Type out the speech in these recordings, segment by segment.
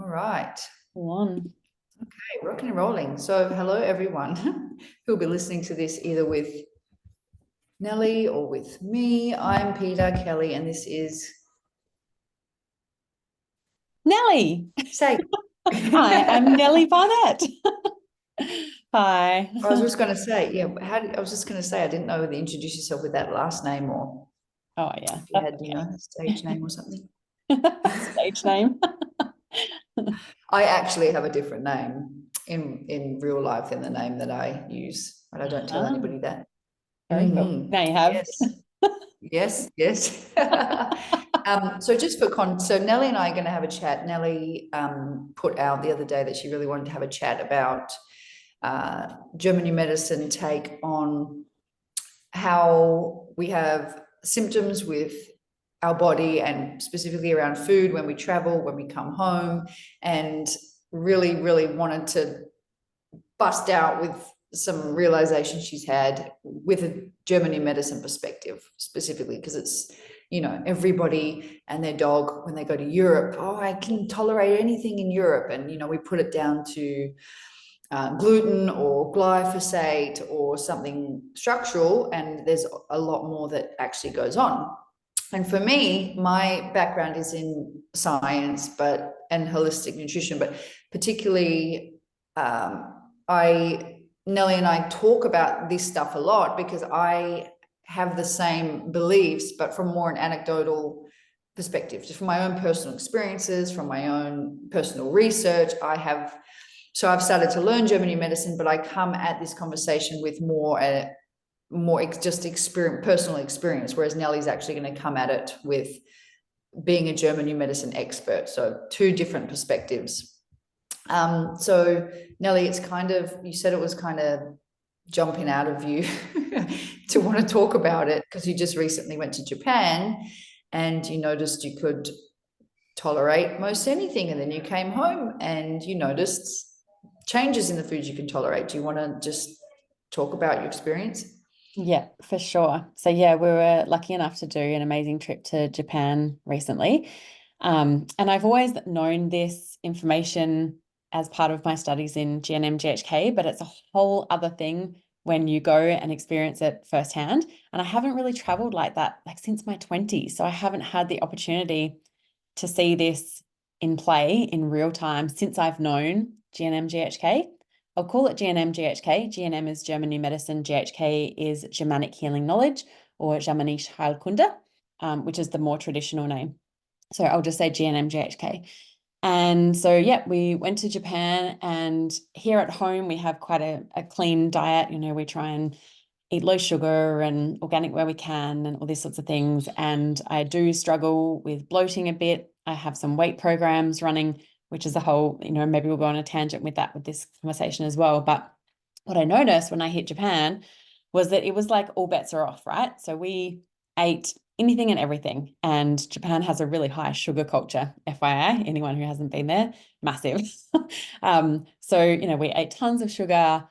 All right. Go on. Okay, rocking and rolling. So, hello everyone who'll be listening to this either with Nellie or with me. I'm Peta Kelly, and this is Nellie. Say. Hi, I'm Nellie Barnett. Hi. I was just going to say, yeah. I was just going to say, I didn't know whether you introduce yourself with that last name or Oh, yeah. if you had, a stage name or something. Stage name. I actually have a different name in real life than the name that I use, but I don't tell anybody that. Very cool. Now you have. Yes. So just for so Nellie and I are going to have a chat. Nellie put out the other day that she really wanted to have a chat about German new medicine take on how we have symptoms with our body and specifically around food when we travel, when we come home, and really wanted to bust out with some realizations she's had with a German new medicine perspective, specifically because it's, everybody and their dog when they go to Europe, oh, I can tolerate anything in Europe. And, we put it down to gluten or glyphosate or something structural, and there's a lot more that actually goes on. And for me, my background is in science, and holistic nutrition, but particularly, Nellie and I talk about this stuff a lot because I have the same beliefs, but from more an anecdotal perspective, just from my own personal experiences, from my own personal research. So I've started to learn German new medicine, but I come at this conversation with more just personal experience, whereas Nellie's actually going to come at it with being a German new medicine expert. So two different perspectives. So Nellie, you said it was kind of jumping out of you to want to talk about it because you just recently went to Japan and you noticed you could tolerate most anything, and then you came home and you noticed changes in the foods you can tolerate. Do you want to just talk about your experience? Yeah, for sure. So yeah, we were lucky enough to do an amazing trip to Japan recently. And I've always known this information as part of my studies in GNM GHK, but it's a whole other thing when you go and experience it firsthand. And I haven't really traveled like that since my 20s. So I haven't had the opportunity to see this in play in real time since I've known GNM GHK. I'll call it GNM GHK. GNM is German New Medicine. GHK is Germanic Healing Knowledge, or Germanische Heilkunde, which is the more traditional name. So I'll just say GNM GHK. And so, yeah, we went to Japan, and here at home, we have quite a clean diet. We try and eat low sugar and organic where we can and all these sorts of things. And I do struggle with bloating a bit. I have some weight programs running, which is a whole, maybe we'll go on a tangent with this conversation as well. But what I noticed when I hit Japan was that it was like all bets are off, right? So we ate anything and everything. And Japan has a really high sugar culture, FYI, anyone who hasn't been there, massive. So, we ate tons of sugar.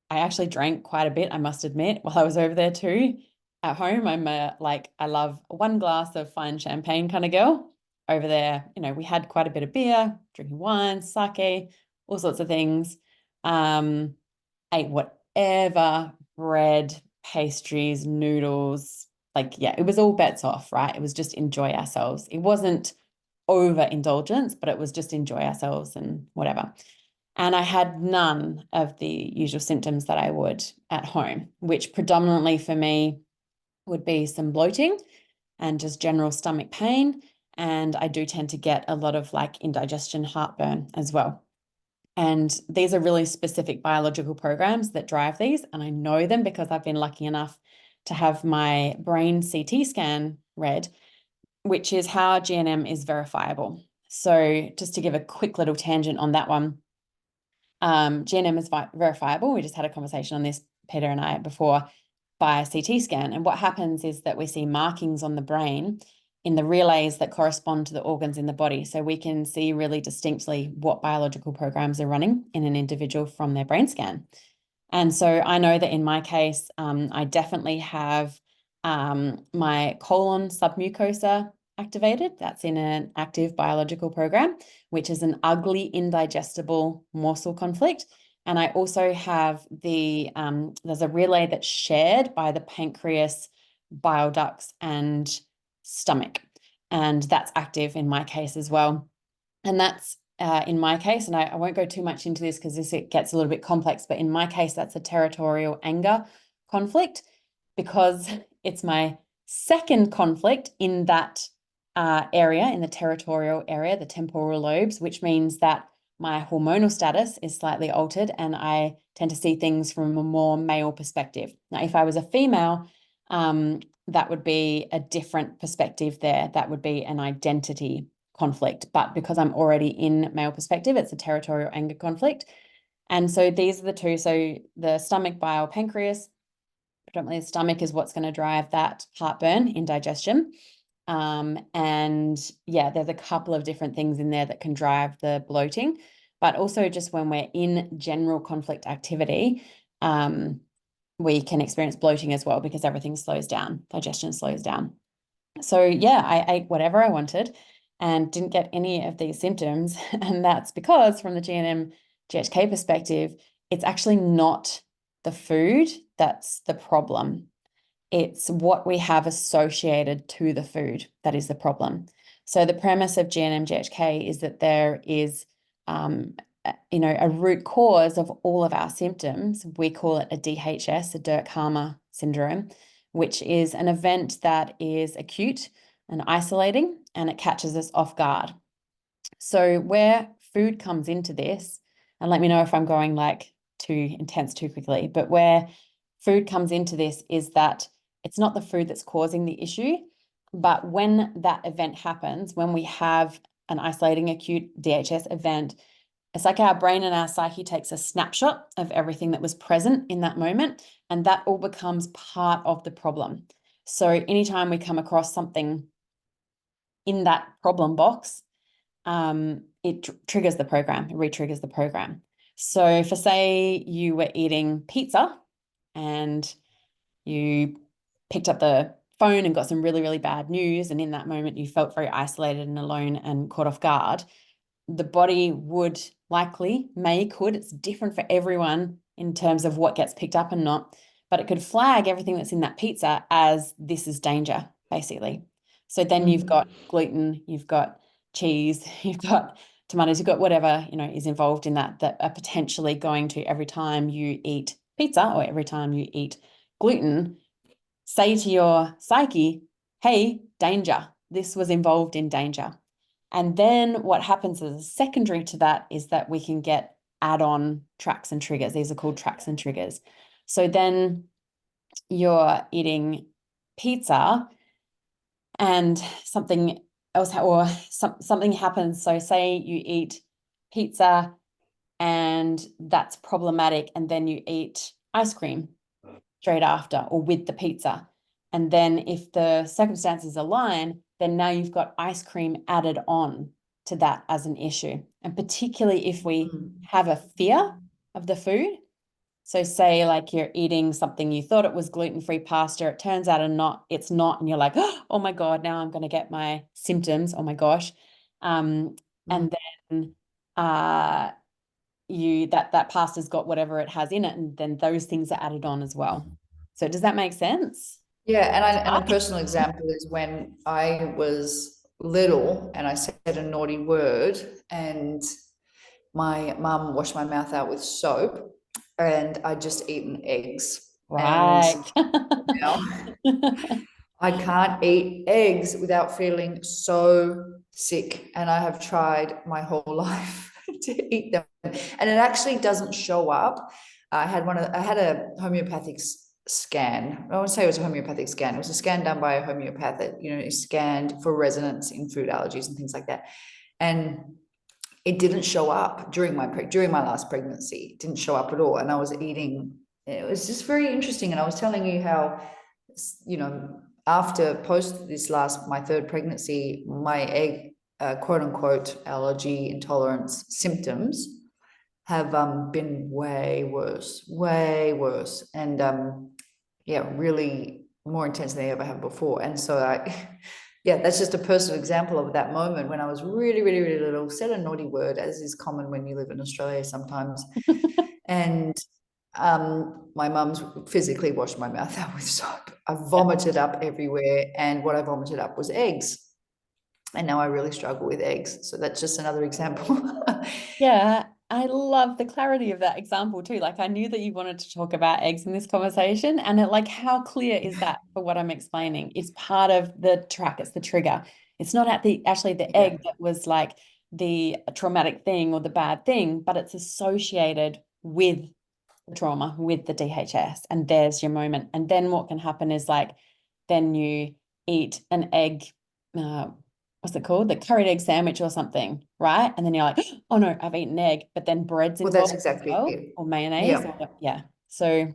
I actually drank quite a bit, I must admit, while I was over there too. At home, I love one glass of fine champagne kind of girl. Over there, we had quite a bit of beer, drinking wine, sake, all sorts of things. Ate whatever, bread, pastries, noodles. It was all bets off, right? It was just enjoy ourselves. It wasn't overindulgence, but it was just enjoy ourselves and whatever. And I had none of the usual symptoms that I would at home, which predominantly for me would be some bloating and just general stomach pain. And I do tend to get a lot of indigestion, heartburn as well. And these are really specific biological programs that drive these. And I know them because I've been lucky enough to have my brain CT scan read, which is how GNM is verifiable. So just to give a quick little tangent on that one, GNM is verifiable. We just had a conversation on this, Peter and I, before, by a CT scan. And what happens is that we see markings on the brain in the relays that correspond to the organs in the body. So we can see really distinctly what biological programs are running in an individual from their brain scan. And so I know that in my case, I definitely have my colon submucosa activated. That's in an active biological program, which is an ugly, indigestible morsel conflict. And I also have there's a relay that's shared by the pancreas, bile ducts, and stomach. And that's active in my case as well. And that's in my case, and I won't go too much into this because it gets a little bit complex, but in my case, that's a territorial anger conflict, because it's my second conflict in that area, in the territorial area, the temporal lobes, which means that my hormonal status is slightly altered and I tend to see things from a more male perspective. Now, if I was a female, that would be a different perspective there. That would be an identity conflict. But because I'm already in male perspective, it's a territorial anger conflict. And so these are the two. So the stomach, bile, pancreas, predominantly the stomach is what's going to drive that heartburn, indigestion. And yeah, there's a couple of different things in there that can drive the bloating, but also just when we're in general conflict activity, we can experience bloating as well because everything slows down, digestion slows down. So yeah, I ate whatever I wanted and didn't get any of these symptoms. And that's because from the GNM GHK perspective, it's actually not the food that's the problem. It's what we have associated to the food that is the problem. So the premise of GNM GHK is that there is a root cause of all of our symptoms. We call it a DHS, a Dirk-Harmer syndrome, which is an event that is acute and isolating, and it catches us off guard. So where food comes into this, and let me know if I'm going like too intense too quickly, but where food comes into this is that it's not the food that's causing the issue, but when that event happens, when we have an isolating acute DHS event, it's like our brain and our psyche takes a snapshot of everything that was present in that moment, and that all becomes part of the problem. So anytime we come across something in that problem box, it triggers the program, it re-triggers the program. So for say you were eating pizza and you picked up the phone and got some really, really bad news, and in that moment you felt very isolated and alone and caught off guard, the body would likely, could, it's different for everyone in terms of what gets picked up and not, but it could flag everything that's in that pizza as this is danger, basically. So then you've got gluten, you've got cheese, you've got tomatoes, you've got whatever, is involved in that are potentially going to, every time you eat pizza or every time you eat gluten, say to your psyche, hey, danger, this was involved in danger. And then what happens as a secondary to that is that we can get add-on tracks and triggers. These are called tracks and triggers. So then you're eating pizza and something else, or something happens. So say you eat pizza and that's problematic, and then you eat ice cream straight after or with the pizza. And then if the circumstances align, then now you've got ice cream added on to that as an issue. And particularly if we have a fear of the food. So say like you're eating something, you thought it was gluten-free pasta, it turns out it's not, and you're like, oh my God, now I'm going to get my symptoms. Oh my gosh. And then that pasta's got whatever it has in it, and then those things are added on as well. So does that make sense? Yeah, and a personal example is when I was little and I said a naughty word, and my mum washed my mouth out with soap, and I'd just eaten eggs. Right. And now I can't eat eggs without feeling so sick, and I have tried my whole life to eat them, and it actually doesn't show up. I had a homeopathic scan. I won't say it was a homeopathic scan. It was a scan done by a homeopath that, scanned for resonance in food allergies and things like that. And it didn't show up during my last pregnancy. It didn't show up at all. And I was eating, it was just very interesting. And I was telling you how, after my third pregnancy, my egg, quote unquote, allergy intolerance symptoms have been way worse. And really more intense than they ever have before. And so Yeah, that's just a personal example of that moment when I was really, really, really little, said a naughty word, as is common when you live in Australia sometimes. And my mum's physically washed my mouth out with soap. I vomited up everywhere, and what I vomited up was eggs. And now I really struggle with eggs. So that's just another example. Yeah, I love the clarity of that example too. Like I knew that you wanted to talk about eggs in this conversation, and like how clear is that for what I'm explaining? It's part of the track, it's the trigger. It's not actually the Yeah. egg that was like the traumatic thing or the bad thing, but it's associated with the trauma, with the DHS, and there's your moment. And then what can happen is like then you eat an egg, what's it called? The curried egg sandwich or something, right? And then you're like, oh no, I've eaten egg, but then bread's Well, that's involved as exactly well, it. or mayonnaise, Yeah. or yeah. So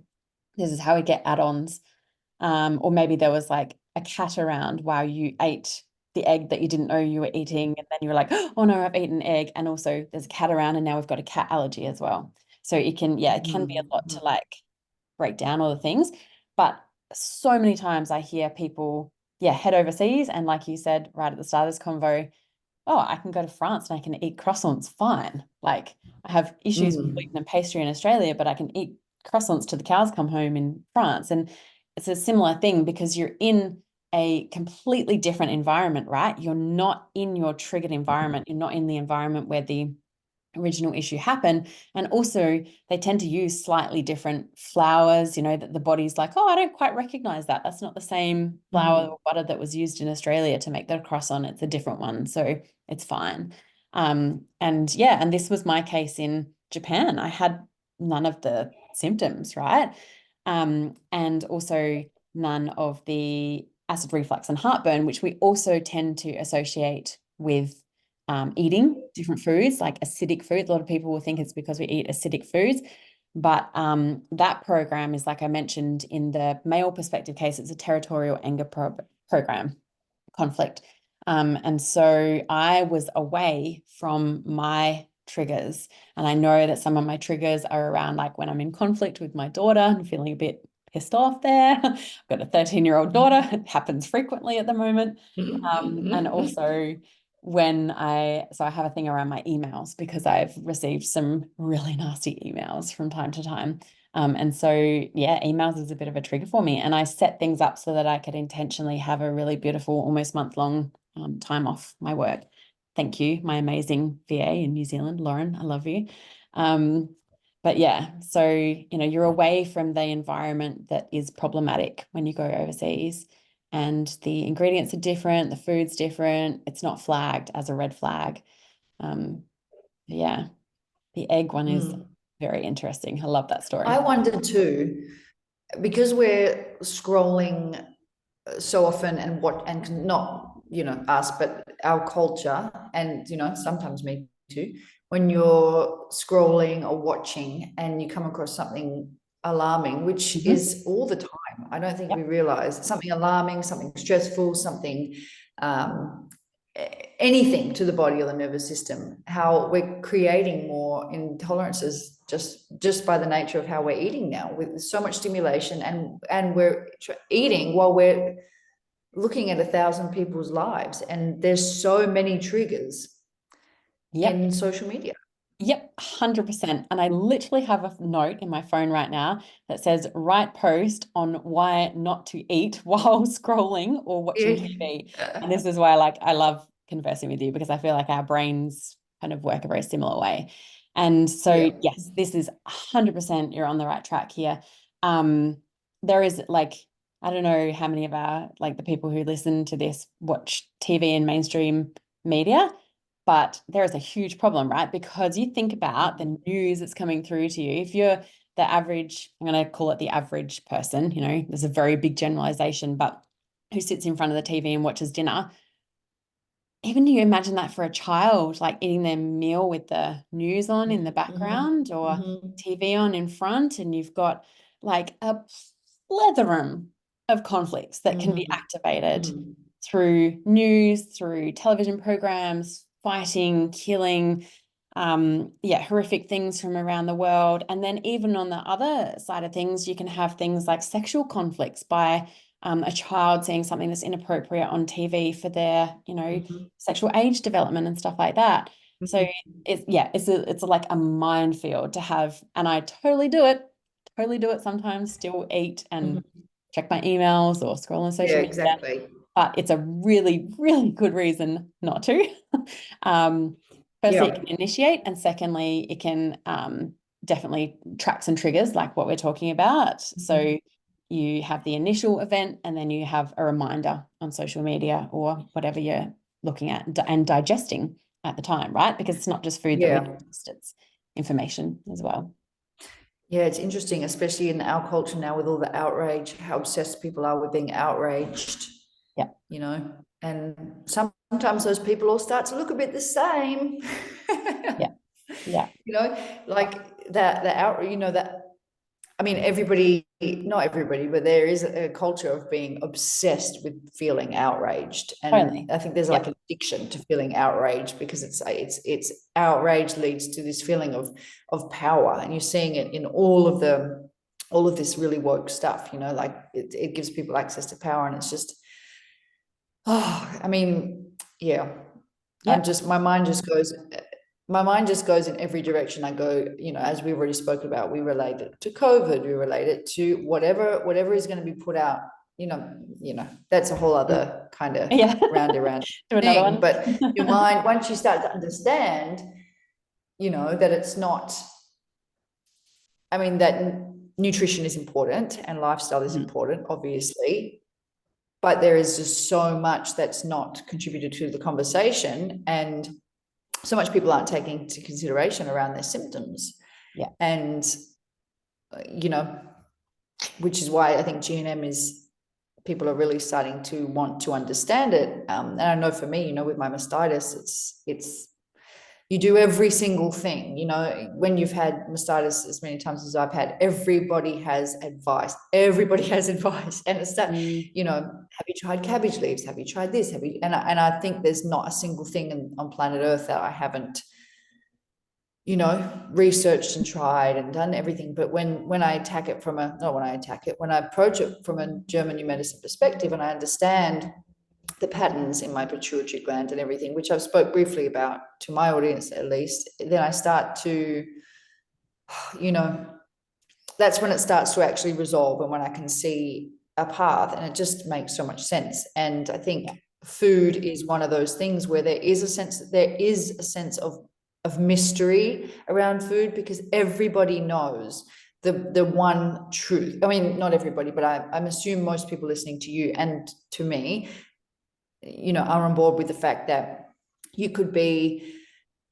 this is how we get add-ons. Or maybe there was like a cat around while you ate the egg that you didn't know you were eating, and then you were like, oh no, I've eaten egg. And also there's a cat around, and now we've got a cat allergy as well. So it can, yeah, it can be a lot to Mm-hmm. like break down all the things. But so many times I hear people, yeah, head overseas. And like you said right at the start of this convo, oh, I can go to France and I can eat croissants fine. Like I have issues with gluten Mm. and pastry in Australia, but I can eat croissants till the cows come home in France. And it's a similar thing because you're in a completely different environment, right? You're not in your triggered environment. You're not in the environment where the original issue happened. And also they tend to use slightly different flours, that the body's like, oh, I don't quite recognize that. That's not the same flour Mm. or butter that was used in Australia to make the croissant. It's a different one. So it's fine. And yeah, and this was my case in Japan. I had none of the symptoms, right? And also none of the acid reflux and heartburn, which we also tend to associate with eating different foods, like acidic foods. A lot of people will think it's because we eat acidic foods. But that program is, like I mentioned, in the male perspective case, it's a territorial anger program, conflict. And so I was away from my triggers. And I know that some of my triggers are around like when I'm in conflict with my daughter and feeling a bit pissed off there. I've got a 13-year-old daughter. It happens frequently at the moment. And also so I have a thing around my emails because I've received some really nasty emails from time to time. And so, yeah, emails is a bit of a trigger for me. And I set things up so that I could intentionally have a really beautiful, almost month-long time off my work. Thank you, my amazing VA in New Zealand, Lauren. I love you. But yeah, so, you're away from the environment that is problematic when you go overseas. And the ingredients are different, the food's different. It's not flagged as a red flag. Yeah, the egg one is Mm. very interesting. I love that story. I wonder too, because we're scrolling so often, and not us, but our culture, and sometimes me too, when you're scrolling or watching and you come across something alarming, which Mhm. is all the time. I don't think we Yep. realize something alarming, something stressful, something um, anything to the body or the nervous system, how we're creating more intolerances just by the nature of how we're eating now, with so much stimulation, and we're eating while we're looking at 1,000 people's lives, and there's so many triggers Yep. in social media. Yep, 100%. And I literally have a note in my phone right now that says, write post on why not to eat while scrolling or watching TV. And this is why I love conversing with you because I feel like our brains kind of work a very similar way. And so, Yeah. yes, this is 100%, you're on the right track here. There is I don't know how many of the people who listen to this watch TV and mainstream media, but there is a huge problem, right? Because you think about the news that's coming through to you. If you're the average, I'm going to call it the average person, there's a very big generalization, but who sits in front of the TV and watches dinner, even you imagine that for a child, like eating their meal with the news on in the Mm-hmm. background or Mm-hmm. TV on in front, and you've got like a plethora of conflicts that can be Mm-hmm. activated Mm-hmm. through news, through television programs, fighting, killing, horrific things from around the world. And then even on the other side of things, you can have things like sexual conflicts by a child seeing something that's inappropriate on TV for their, sexual age development and stuff like that. So it's like a minefield to have, and I totally do it sometimes, still eat and check my emails or scroll on social Yeah, media, exactly. but it's a really, really good reason not to. Firstly, it can initiate, and secondly, it can definitely track some triggers like what we're talking about. So you have the initial event, and then you have a reminder on social media or whatever you're looking at and digesting at the time, right? Because it's not just food that we digest, it's information as well. Yeah, it's interesting, especially in our culture now with all the outrage, how obsessed people are with being outraged. Yeah. And sometimes those people all start to look a bit the same. Yeah. Like that, I mean, everybody, not everybody, but there is a culture of being obsessed with feeling outraged. And Totally. I think there's like an addiction to feeling outraged, because it's outrage leads to this feeling of power. And you're seeing it in all of this really woke stuff, like it gives people access to power. And it's just, I mean, yeah. My mind just goes in every direction I go. As we've already spoken about, we relate it to COVID, we relate it to whatever is going to be put out. That's a whole other kind of round thing. But your mind, once you start to understand, that it's not, I mean, that nutrition is important and lifestyle is important, obviously, but there is just so much that's not contributed to the conversation, and so much people aren't taking into consideration around their symptoms. And which is why I think GNM is, people are really starting to want to understand it. And I know for me, with my mastitis, it's you do every single thing. When you've had mastitis as many times as I've had, everybody has advice. And it's that, have you tried cabbage leaves? Have you tried this? And I think there's not a single thing on planet Earth that I haven't, researched and tried and done everything. But when I approach it from a German new medicine perspective, and I understand the patterns in my pituitary gland and everything, which I've spoke briefly about to my audience at least, then I start to, that's when it starts to actually resolve, and when I can see a path, and it just makes so much sense. And I think food is one of those things where there is a sense of mystery around food, because everybody knows the one truth. I mean, not everybody, but I'm assuming most people listening to you and to me, are on board with the fact that you could be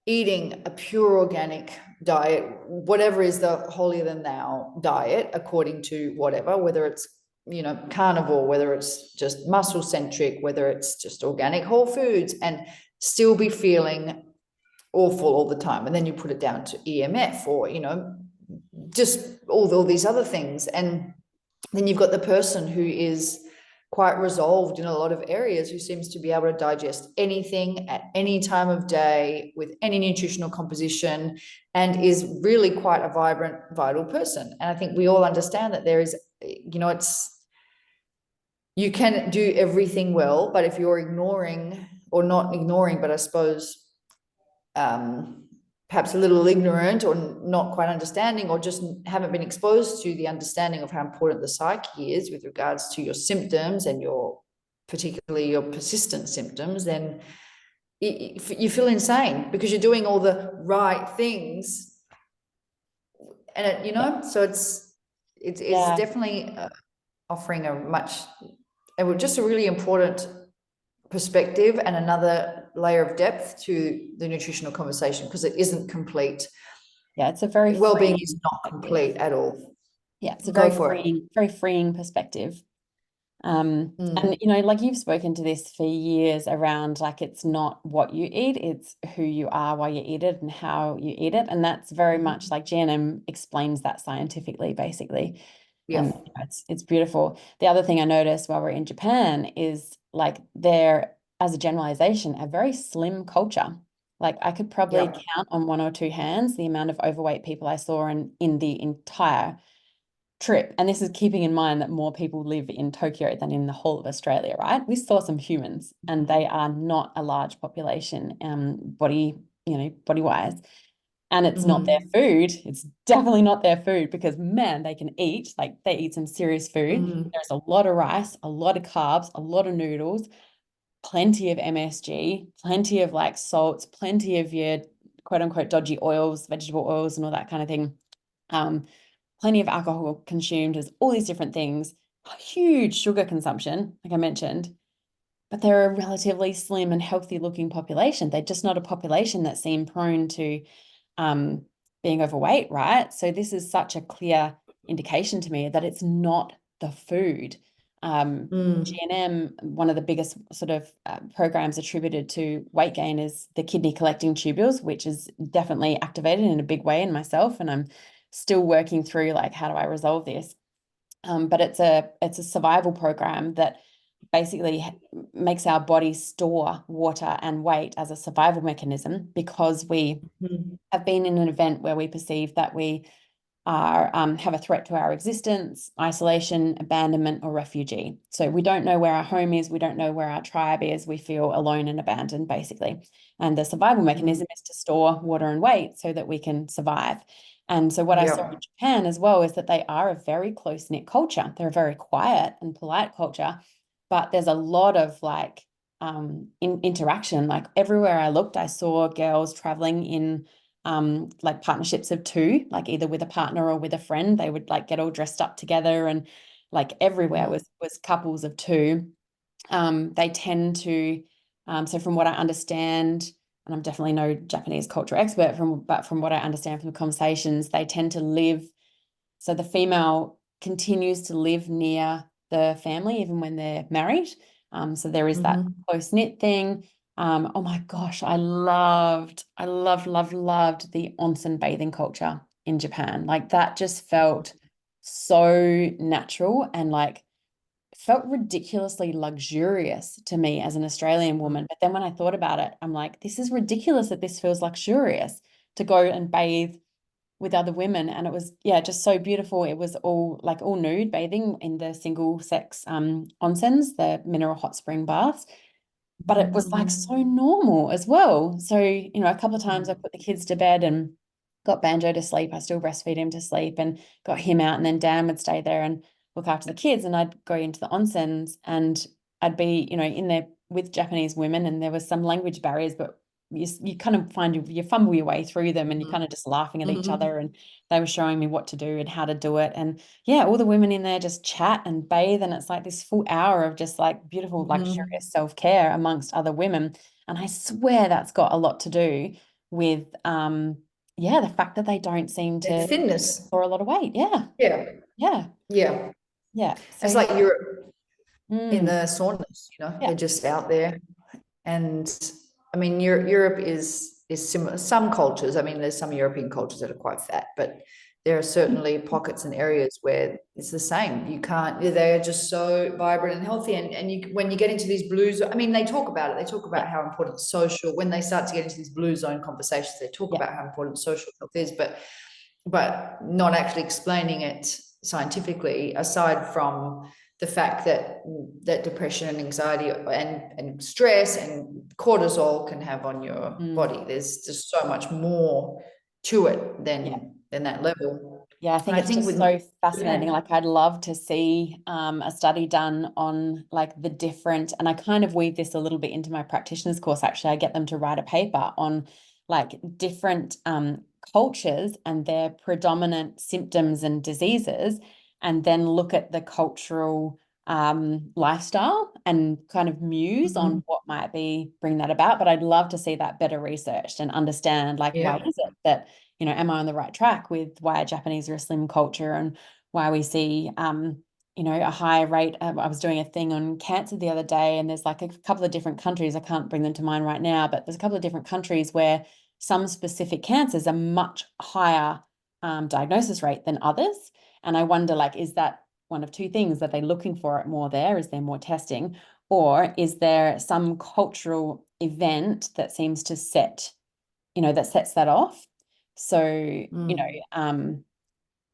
eating a pure organic diet, whatever is the holier than thou diet, according to whatever, whether it's, carnivore, whether it's just muscle centric, whether it's just organic whole foods, and still be feeling awful all the time. And then you put it down to EMF or, just all these other things. And then you've got the person who is quite resolved in a lot of areas, who seems to be able to digest anything at any time of day with any nutritional composition, and is really quite a vibrant, vital person. And I think we all understand that there is, you can do everything well, but if you're ignoring, or not ignoring, but I suppose perhaps a little ignorant, or not quite understanding, or just haven't been exposed to the understanding of how important the psyche is with regards to your symptoms, and particularly your persistent symptoms, then you feel insane, because you're doing all the right things. And so it's definitely offering just a really important perspective and another layer of depth to the nutritional conversation, because it isn't complete. It's a very well-being is not complete at all. It's a very freeing perspective. And like you've spoken to this for years around, like, it's not what you eat, it's who you are while you eat it and how you eat it. And that's very much like GNM explains that scientifically, basically. And it's beautiful. The other thing I noticed while we're in Japan is, like, they're, as a generalization, a very slim culture. Like, I could probably count on one or two hands the amount of overweight people I saw in the entire trip, and this is keeping in mind that more people live in Tokyo than in the whole of Australia, right? We saw some humans, and they are not a large population, body-wise. And it's not their food. It's definitely not their food, because man, they can eat, like they eat some serious food. There's a lot of rice, a lot of carbs, a lot of noodles, plenty of MSG, plenty of like salts, plenty of your quote unquote dodgy oils, vegetable oils, and all that kind of thing. Plenty of alcohol consumed. There's all these different things, huge sugar consumption, like I mentioned, but they're a relatively slim and healthy looking population. They're just not a population that seem prone to being overweight, right? So this is such a clear indication to me that it's not the food. GNM, one of the biggest sort of programs attributed to weight gain is the kidney collecting tubules, which is definitely activated in a big way in myself, and I'm still working through like, how do I resolve this? But it's a survival program that basically makes our body store water and weight as a survival mechanism, because we have been in an event where we perceive that we are have a threat to our existence, isolation, abandonment, or refugee. So we don't know where our home is, we don't know where our tribe is, we feel alone and abandoned, basically. And the survival mechanism is to store water and weight so that we can survive. And so what I saw in Japan as well is that they are a very close-knit culture. They're a very quiet and polite culture, but there's a lot of like interaction. Like everywhere I looked, I saw girls traveling in like partnerships of two, like either with a partner or with a friend. They would like get all dressed up together, and like everywhere was couples of two. They tend to, so from what I understand, and I'm definitely no Japanese culture expert, but from what I understand from the conversations, they tend to live, so the female continues to live near the family even when they're married. So there is that close-knit thing. Oh my gosh, I loved the onsen bathing culture in Japan. Like that just felt so natural and like felt ridiculously luxurious to me as an Australian woman. But then when I thought about it, I'm like, this is ridiculous that this feels luxurious to go and bathe with other women. And it was, yeah, just so beautiful. It was all like all nude bathing in the single sex onsens, the mineral hot spring baths. But it was like so normal as well. So, you know, a couple of times I put the kids to bed and got Banjo to sleep. I still breastfeed him to sleep and got him out. And then Dan would stay there and look after the kids. And I'd go into the onsens and I'd be, you know, in there with Japanese women, and there was some language barriers, but you kind of find you fumble your way through them, and you're kind of just laughing at each other, and they were showing me what to do and how to do it. And yeah, all the women in there just chat and bathe, and it's like this full hour of just like beautiful luxurious self-care amongst other women. And I swear that's got a lot to do with yeah, the fact that they don't seem to thinness. store a lot of weight. Yeah. Yeah. Yeah. Yeah. Yeah. So It's yeah. like Europe in the saunas, you know, Yeah. they're just out there. And I mean, Europe is similar. Some cultures, I mean, there's some European cultures that are quite fat, but there are certainly pockets and areas where it's the same. You can't, they're just so vibrant and healthy. And you, when you get into these blues, I mean, they talk about it. They talk about how important social, when they start to get into these blue zone conversations, they talk about how important social health is, but not actually explaining it scientifically, aside from the fact that depression and anxiety and stress and cortisol can have on your body. There's just so much more to it than that level. Yeah, I think it's just so fascinating. Like I'd love to see a study done on like the different, and I kind of weave this a little bit into my practitioner's course. Actually, I get them to write a paper on like different cultures and their predominant symptoms and diseases, and then look at the cultural lifestyle and kind of muse on what might be bring that about. But I'd love to see that better researched and understand like why is it that, you know, am I on the right track with why Japanese are a slim culture, and why we see, you know, a high rate. I was doing a thing on cancer the other day, and there's like a couple of different countries, I can't bring them to mind right now, but there's a couple of different countries where some specific cancers are much higher diagnosis rate than others. And I wonder, like, is that one of two things? That they're looking for it more there? Is there more testing? Or is there some cultural event that seems to set, you know, that sets that off? So, you know,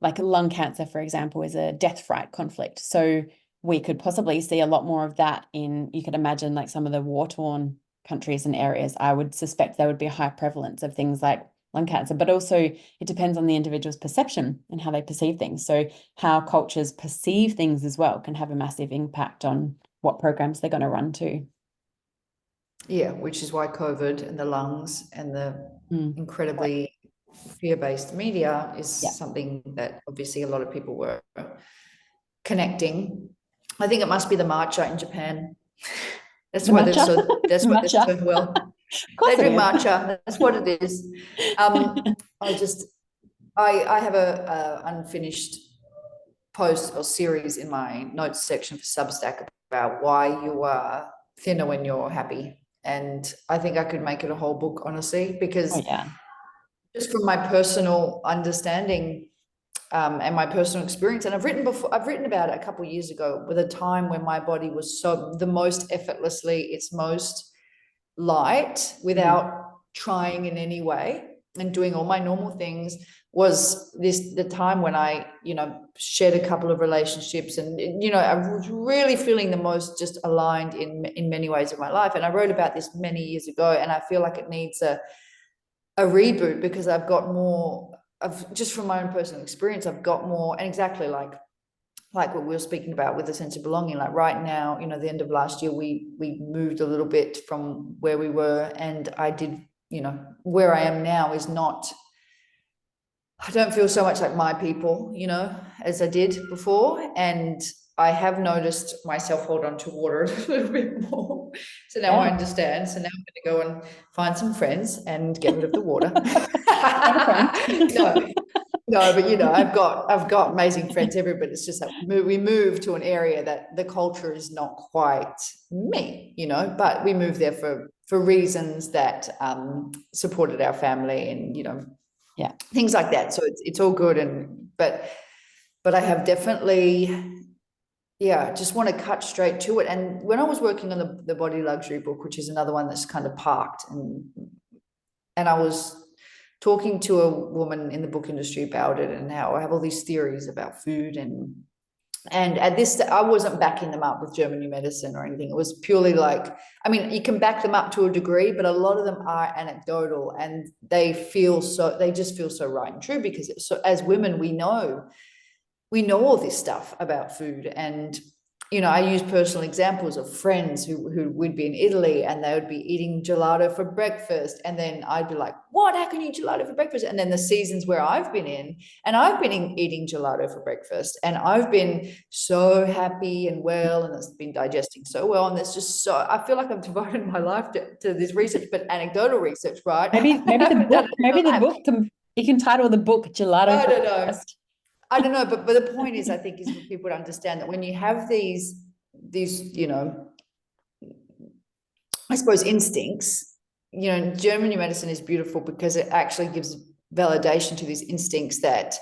like lung cancer, for example, is a death fright conflict. So we could possibly see a lot more of that in, you could imagine, like some of the war-torn countries and areas. I would suspect there would be a high prevalence of things like lung cancer, but also it depends on the individual's perception and how they perceive things. So how cultures perceive things as well can have a massive impact on what programs they're going to run to. Yeah, which is why COVID and the lungs and the incredibly fear-based media is something that obviously a lot of people were connecting. I think it must be the matcha in Japan. That's why they're so well. They drink matcha. That's what it is. I have a unfinished post or series in my notes section for Substack about why you are thinner when you're happy. And I think I could make it a whole book, honestly, because just from my personal understanding and my personal experience, and I've written about it a couple of years ago, with a time when my body was so the most effortlessly, its most light without trying in any way and doing all my normal things, was the time when I, shared a couple of relationships, and, I was really feeling the most just aligned in many ways of my life. And I wrote about this many years ago, and I feel like it needs a reboot, because I've got more of, just from my own personal experience, I've got more, and exactly like what we were speaking about with the sense of belonging. Like right now, the end of last year, we moved a little bit from where we were, and I did, where I am now is not, I don't feel so much like my people, as I did before. And I have noticed myself hold on to water a little bit more. So now I understand. So now I'm going to go and find some friends and get rid of the water. No, but I've got amazing friends everywhere. It's just that we move to an area that the culture is not quite me, but we moved there for reasons that supported our family, and things like that. So it's all good, but I have definitely just want to cut straight to it. And when I was working on the body luxury book, which is another one that's kind of parked, and I was talking to a woman in the book industry about it, and how I have all these theories about food, and at this, I wasn't backing them up with German New Medicine or anything. It was purely like, I mean, you can back them up to a degree, but a lot of them are anecdotal, and they just feel so right and true, because as women, we know all this stuff about food. And I use personal examples of friends who would be in Italy, and they would be eating gelato for breakfast. And then I'd be like, what? How can you eat gelato for breakfast? And then the seasons where I've been in, and I've been eating gelato for breakfast, and I've been so happy and well, and it's been digesting so well. And it's just so, I feel like I've devoted my life to this research, but anecdotal research, right? Maybe the book, you can title the book Gelato. I don't know. I don't know, but the point is, I think, is for people to understand that when you have these, I suppose, instincts, German New Medicine is beautiful because it actually gives validation to these instincts that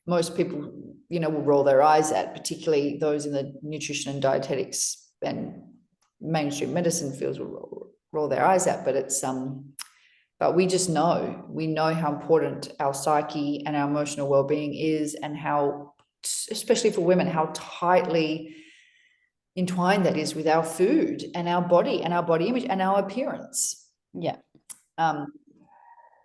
most people, will roll their eyes at, particularly those in the nutrition and dietetics and mainstream medicine fields will roll their eyes at. But but we just know, how important our psyche and our emotional well-being is, and how, especially for women, how tightly entwined that is with our food and our body image and our appearance. Yeah.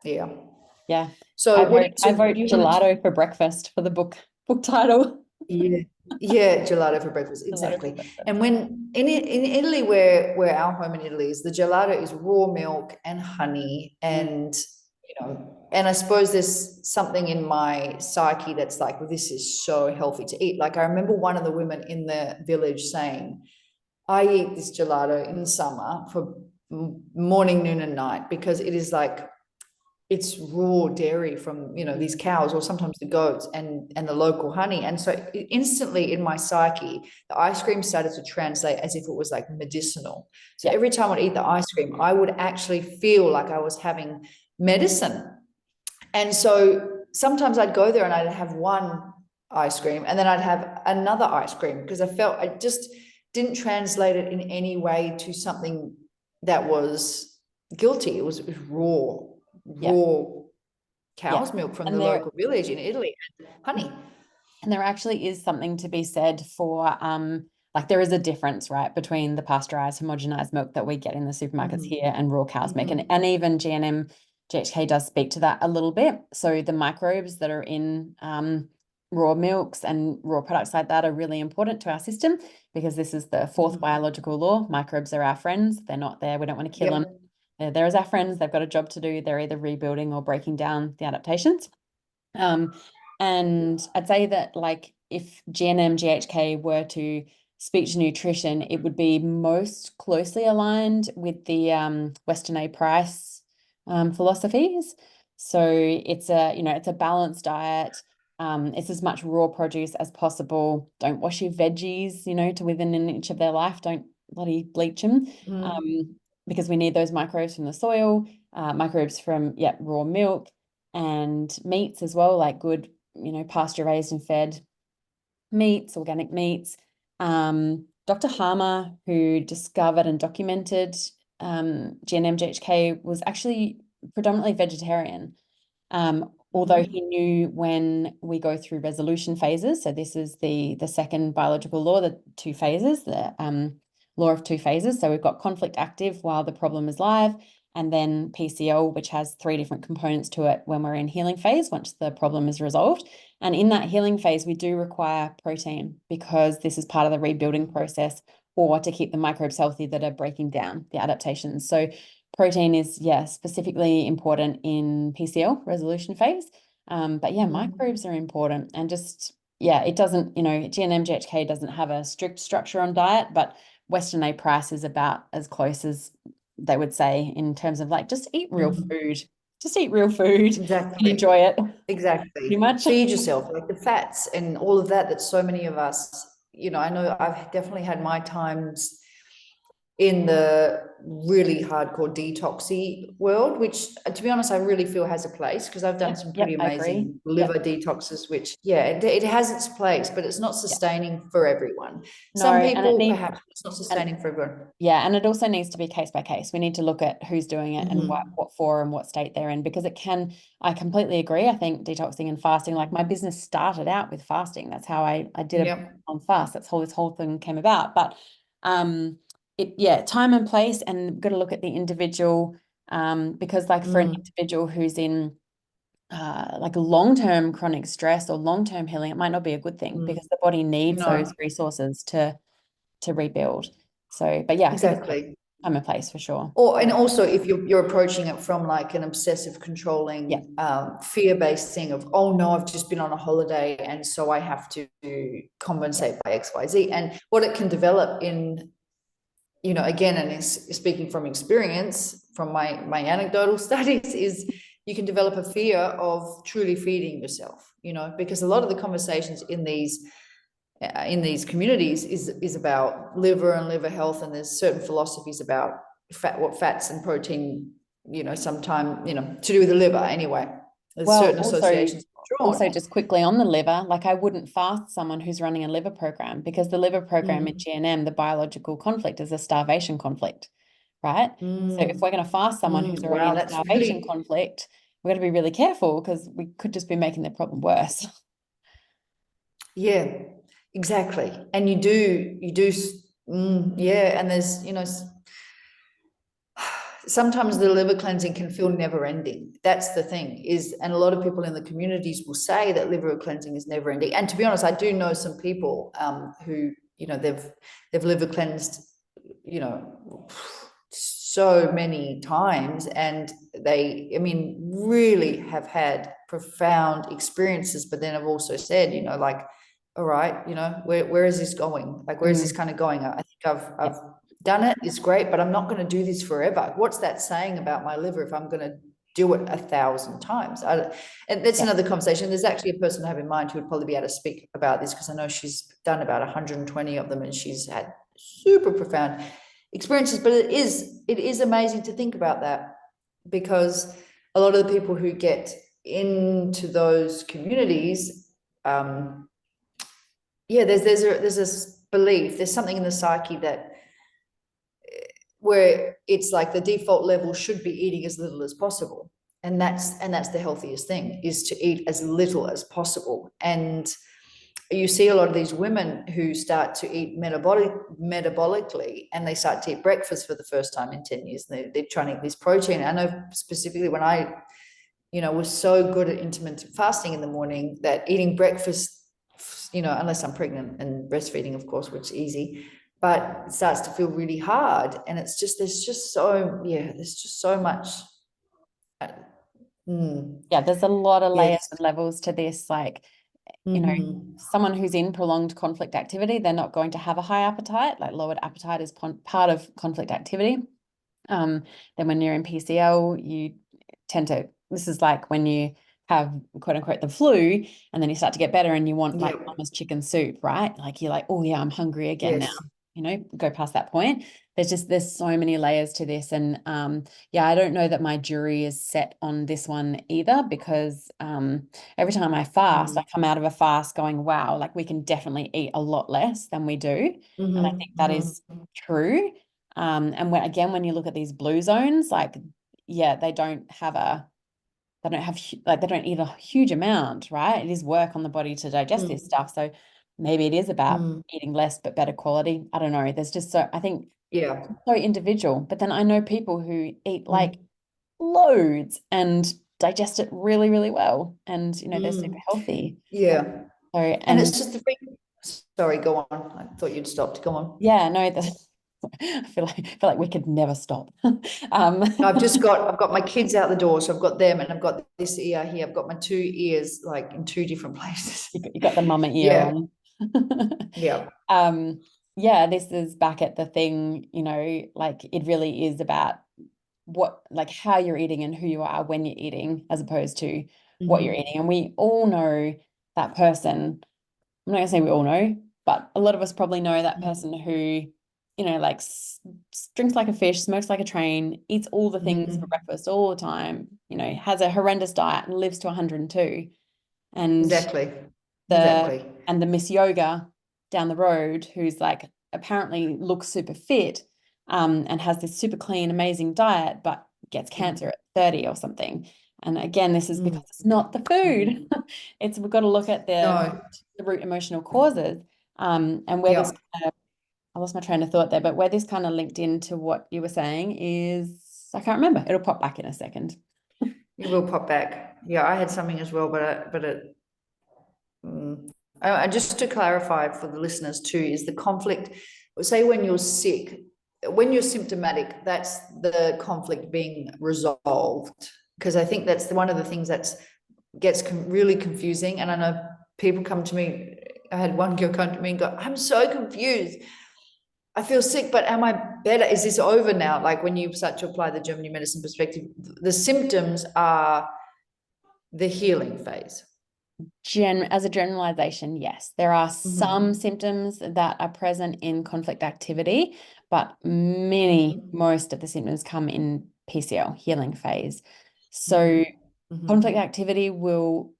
Yeah. So I vote gelato for breakfast for the book title. Yeah, gelato for breakfast, exactly. And when in Italy, where our home in Italy is, the gelato is raw milk and honey, and and I suppose there's something in my psyche that's like, well, this is so healthy to eat. Like, I remember one of the women in the village saying, I eat this gelato in summer for morning, noon, and night, because it is like, it's raw dairy from these cows, or sometimes the goats, and the local honey. And so instantly in my psyche, the ice cream started to translate as if it was like medicinal. So every time I'd eat the ice cream, I would actually feel like I was having medicine. And so sometimes I'd go there and I'd have one ice cream, and then I'd have another ice cream, because I felt I just didn't translate it in any way to something that was guilty. It was raw cow's milk from the local village in Italy, and honey. And there actually is something to be said for, like there is a difference, right, between the pasteurized, homogenized milk that we get in the supermarkets here and raw cow's milk. And even GNM, GHK does speak to that a little bit. So the microbes that are in raw milks and raw products like that are really important to our system, because this is the fourth biological law. Microbes are our friends. They're not there. We don't want to kill them. They're there as our friends. They've got a job to do. They're either rebuilding or breaking down the adaptations. And I'd say that, like, if GNM, GHK were to speak to nutrition, it would be most closely aligned with the Weston A. Price philosophies. So it's a balanced diet. It's as much raw produce as possible. Don't wash your veggies, to within an inch of their life. Don't bloody bleach them, because we need those microbes from the soil, microbes from raw milk, and meats as well, like good, pasture raised and fed meats, organic meats. Dr. Harmer, who discovered and documented GNM GHK, was actually predominantly vegetarian. Although he knew when we go through resolution phases, so this is the second biological law, the two phases, the law of two phases. So we've got conflict active while the problem is live, and then PCL, which has 3 different components to it when we're in healing phase, once the problem is resolved. And in that healing phase, we do require protein, because this is part of the rebuilding process, or to keep the microbes healthy that are breaking down the adaptations. So protein is, specifically important in PCL resolution phase. But microbes are important, and just, it doesn't, GNM, GHK doesn't have a strict structure on diet, but Weston A. Price is about as close as they would say, in terms of like, just eat real food. Just eat real food. Exactly. And enjoy it. Exactly. Pretty much. Feed yourself, like the fats and all of that so many of us, I know I've definitely had my times in the really hardcore detoxy world, which, to be honest, I really feel has a place, because I've done some pretty amazing liver detoxes, which it has its place, but it's not sustaining for everyone. Some people, perhaps it's not sustaining for everyone. And it also needs to be case by case. We need to look at who's doing it and what for and what state they're in, because I completely agree. I think detoxing and fasting, like my business started out with fasting. That's how I did it on fast. That's how this whole thing came about. But time and place, and we've got to look at the individual, because like for an individual who's in like long-term chronic stress or long-term healing, it might not be a good thing, because the body needs those resources to rebuild. So, but exactly. I think it's time and place for sure. And also, if you're approaching it from like an obsessive, controlling, fear-based thing of, oh no, I've just been on a holiday and so I have to compensate by X, Y, Z. And what it can develop in, again, and speaking from experience, from my anecdotal studies, is you can develop a fear of truly feeding yourself, because a lot of the conversations in these communities is about liver and liver health, and there's certain philosophies about what fats and protein, sometime, to do with the liver anyway. There's certain associations drawn. Also, just quickly on the liver, like I wouldn't fast someone who's running a liver program, because the liver program in GNM, the biological conflict is a starvation conflict, right? So if we're going to fast someone who's already in a starvation conflict, we've got to be really careful, because we could just be making the problem worse. Yeah, exactly. And you do, and there's, sometimes the liver cleansing can feel never ending. That's the thing and a lot of people in the communities will say that liver cleansing is never ending. And to be honest, I do know some people who, they've liver cleansed, so many times, and they, really have had profound experiences, but then have also said, like, all right, where is this going? Like, where is this kind of going? I think I've done it. It's great, but I'm not going to do this forever. What's that saying about my liver if I'm going to do it 1,000 times? And that's another conversation. There's actually a person I have in mind who would probably be able to speak about this, because I know she's done about 120 of them, and she's had super profound experiences. But it is amazing to think about that, because a lot of the people who get into those communities, there's a belief, there's something in the psyche that where it's like the default level should be eating as little as possible, and that's the healthiest thing, is to eat as little as possible. And you see a lot of these women who start to eat metabolically, and they start to eat breakfast for the first time in 10 years. They're trying to eat this protein. I know specifically when I, was so good at intermittent fasting in the morning, that eating breakfast, unless I'm pregnant and breastfeeding, of course, which is easy, but it starts to feel really hard. And there's just so much. Yeah, there's a lot of layers Yes. and levels to this. Like, Mm-hmm. someone who's in prolonged conflict activity, they're not going to have a high appetite. Like, lowered appetite is part of conflict activity. Then when you're in PCL, you tend to, this is like when you have quote unquote the flu, and then you start to get better and you want like Yep. mama's chicken soup, right? Like, you're like, oh yeah, I'm hungry again now. Yes. Go past that point. There's so many layers to this. And yeah, I don't know that my jury is set on this one either, because every time I fast, I come out of a fast going, wow, like we can definitely eat a lot less than we do. And I think that is true. And when you look at these blue zones, like, yeah, they don't eat a huge amount, right? It is work on the body to digest this stuff. So maybe it is about eating less, but better quality. I don't know. There's just I think Yeah. so individual. But then I know people who eat like loads and digest it really, really well. And, they're super healthy. Yeah. So, And it's just sorry, go on. I thought you'd stopped. Go on. yeah, no, I feel like we could never stop. I've got my kids out the door, so I've got them, and I've got this ear here. I've got my two ears like in two different places. You got the mama ear Yeah. on. Yeah. Yeah, this is back at the thing, like, it really is about how you're eating and who you are when you're eating, as opposed to what you're eating. And we all know that person. I'm not gonna say we all know, but a lot of us probably know that person who, like drinks like a fish, smokes like a train, eats all the things for breakfast all the time, has a horrendous diet and lives to 102. And Exactly. the Exactly. and the Miss Yoga down the road, who's like apparently looks super fit, and has this super clean, amazing diet, but gets cancer at 30 or something. And again, this is because it's not the food. We've got to look at No. the root emotional causes. And where this Yeah. I lost my train of thought there, but where this kind of linked into what you were saying is, I can't remember. It'll pop back in a second. It will pop back. Yeah, I had something as well, just to clarify for the listeners too, is the conflict, say when you're sick, when you're symptomatic, that's the conflict being resolved. Because I think that's one of the things that gets really confusing. And I know people come to me, I had one girl come to me and go, I'm so confused. I feel sick, but am I better? Is this over now? Like when you start to apply the German medicine perspective, the symptoms are the healing phase. As a generalization, yes, there are some symptoms that are present in conflict activity, but most of the symptoms come in PCL, healing phase. So conflict activity will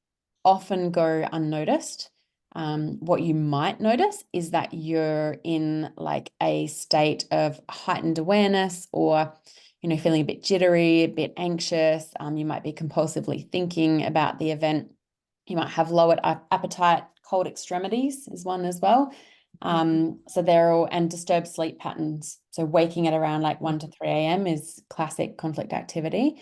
often go unnoticed. What you might notice is that you're in like a state of heightened awareness, or feeling a bit jittery, a bit anxious. You might be compulsively thinking about the event. You might have lowered appetite, cold extremities is one as well. So they're all, and disturbed sleep patterns. So waking at around like 1 to 3 a.m. is classic conflict activity.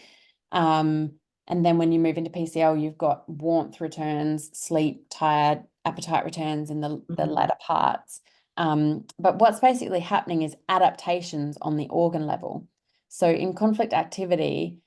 And then when you move into PCL, you've got warmth returns, sleep, tired, appetite returns in the latter parts. But what's basically happening is adaptations on the organ level. So in conflict activity,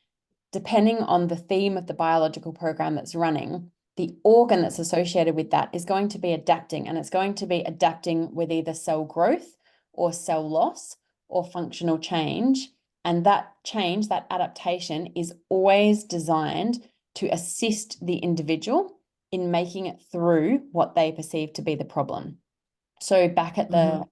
depending on the theme of the biological program that's running, the organ that's associated with that is going to be adapting, and it's going to be adapting with either cell growth or cell loss or functional change. And that change, that adaptation, is always designed to assist the individual in making it through what they perceive to be the problem. So back at the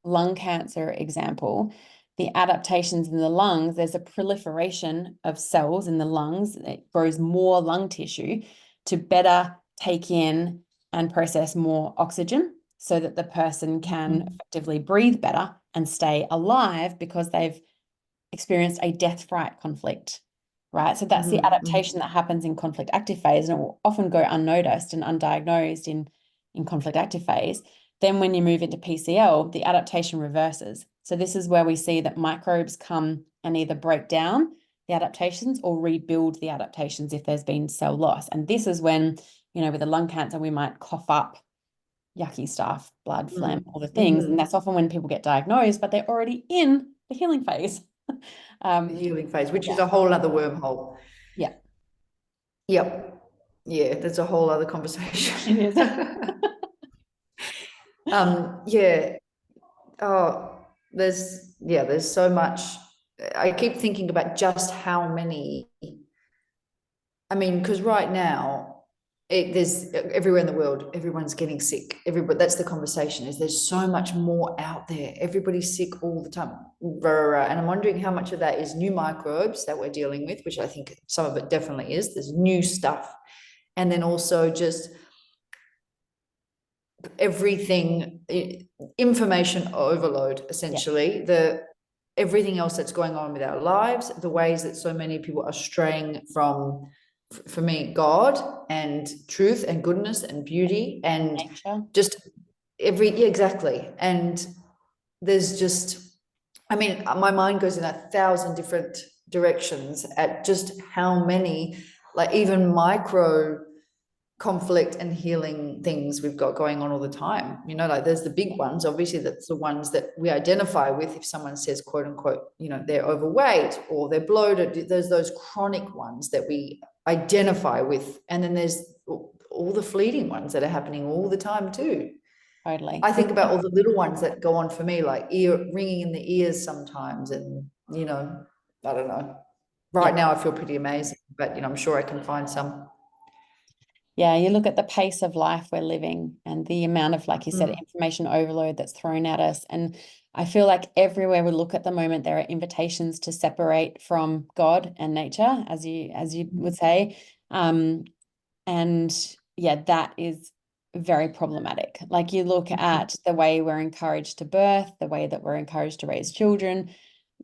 lung cancer example, the adaptations in the lungs, there's a proliferation of cells in the lungs. It grows more lung tissue to better take in and process more oxygen, so that the person can effectively breathe better and stay alive, because they've experienced a death fright conflict, right? So that's the adaptation that happens in conflict active phase, and it will often go unnoticed and undiagnosed in in conflict active phase. Then when you move into PCL, the adaptation reverses. So this is where we see that microbes come and either break down the adaptations or rebuild the adaptations if there's been cell loss. And this is when, with the lung cancer, we might cough up yucky stuff, blood, phlegm, all the things. And that's often when people get diagnosed, but they're already in the healing phase. The healing phase, which is a whole other wormhole. Yeah. Yep. Yeah, that's a whole other conversation. It is. Yeah. Oh, there's so much. I keep thinking about just how many. I mean, because right now, there's everywhere in the world, everyone's getting sick. Everybody, that's the conversation. There's so much more out there. Everybody's sick all the time, and I'm wondering how much of that is new microbes that we're dealing with, which I think some of it definitely is. There's new stuff, and then also just everything, information overload, essentially. Everything else that's going on with our lives, the ways that so many people are straying from, for me, God and truth and goodness and beauty and nature. Just exactly. And there's just, I mean, my mind goes in 1,000 different directions at just how many, like even micro conflict and healing things we've got going on all the time. Like there's the big ones, obviously, that's the ones that we identify with. If someone says, quote unquote, they're overweight or they're bloated, there's those chronic ones that we identify with. And then there's all the fleeting ones that are happening all the time too. Totally. I think about all the little ones that go on for me, like ringing in the ears sometimes. And, I don't know. Right now I feel pretty amazing, but, I'm sure I can find some. Yeah, you look at the pace of life we're living and the amount of, like you said, information overload that's thrown at us. And I feel like everywhere we look at the moment, there are invitations to separate from God and nature, as you would say. And yeah, that is very problematic. Like you look at the way we're encouraged to birth, the way that we're encouraged to raise children,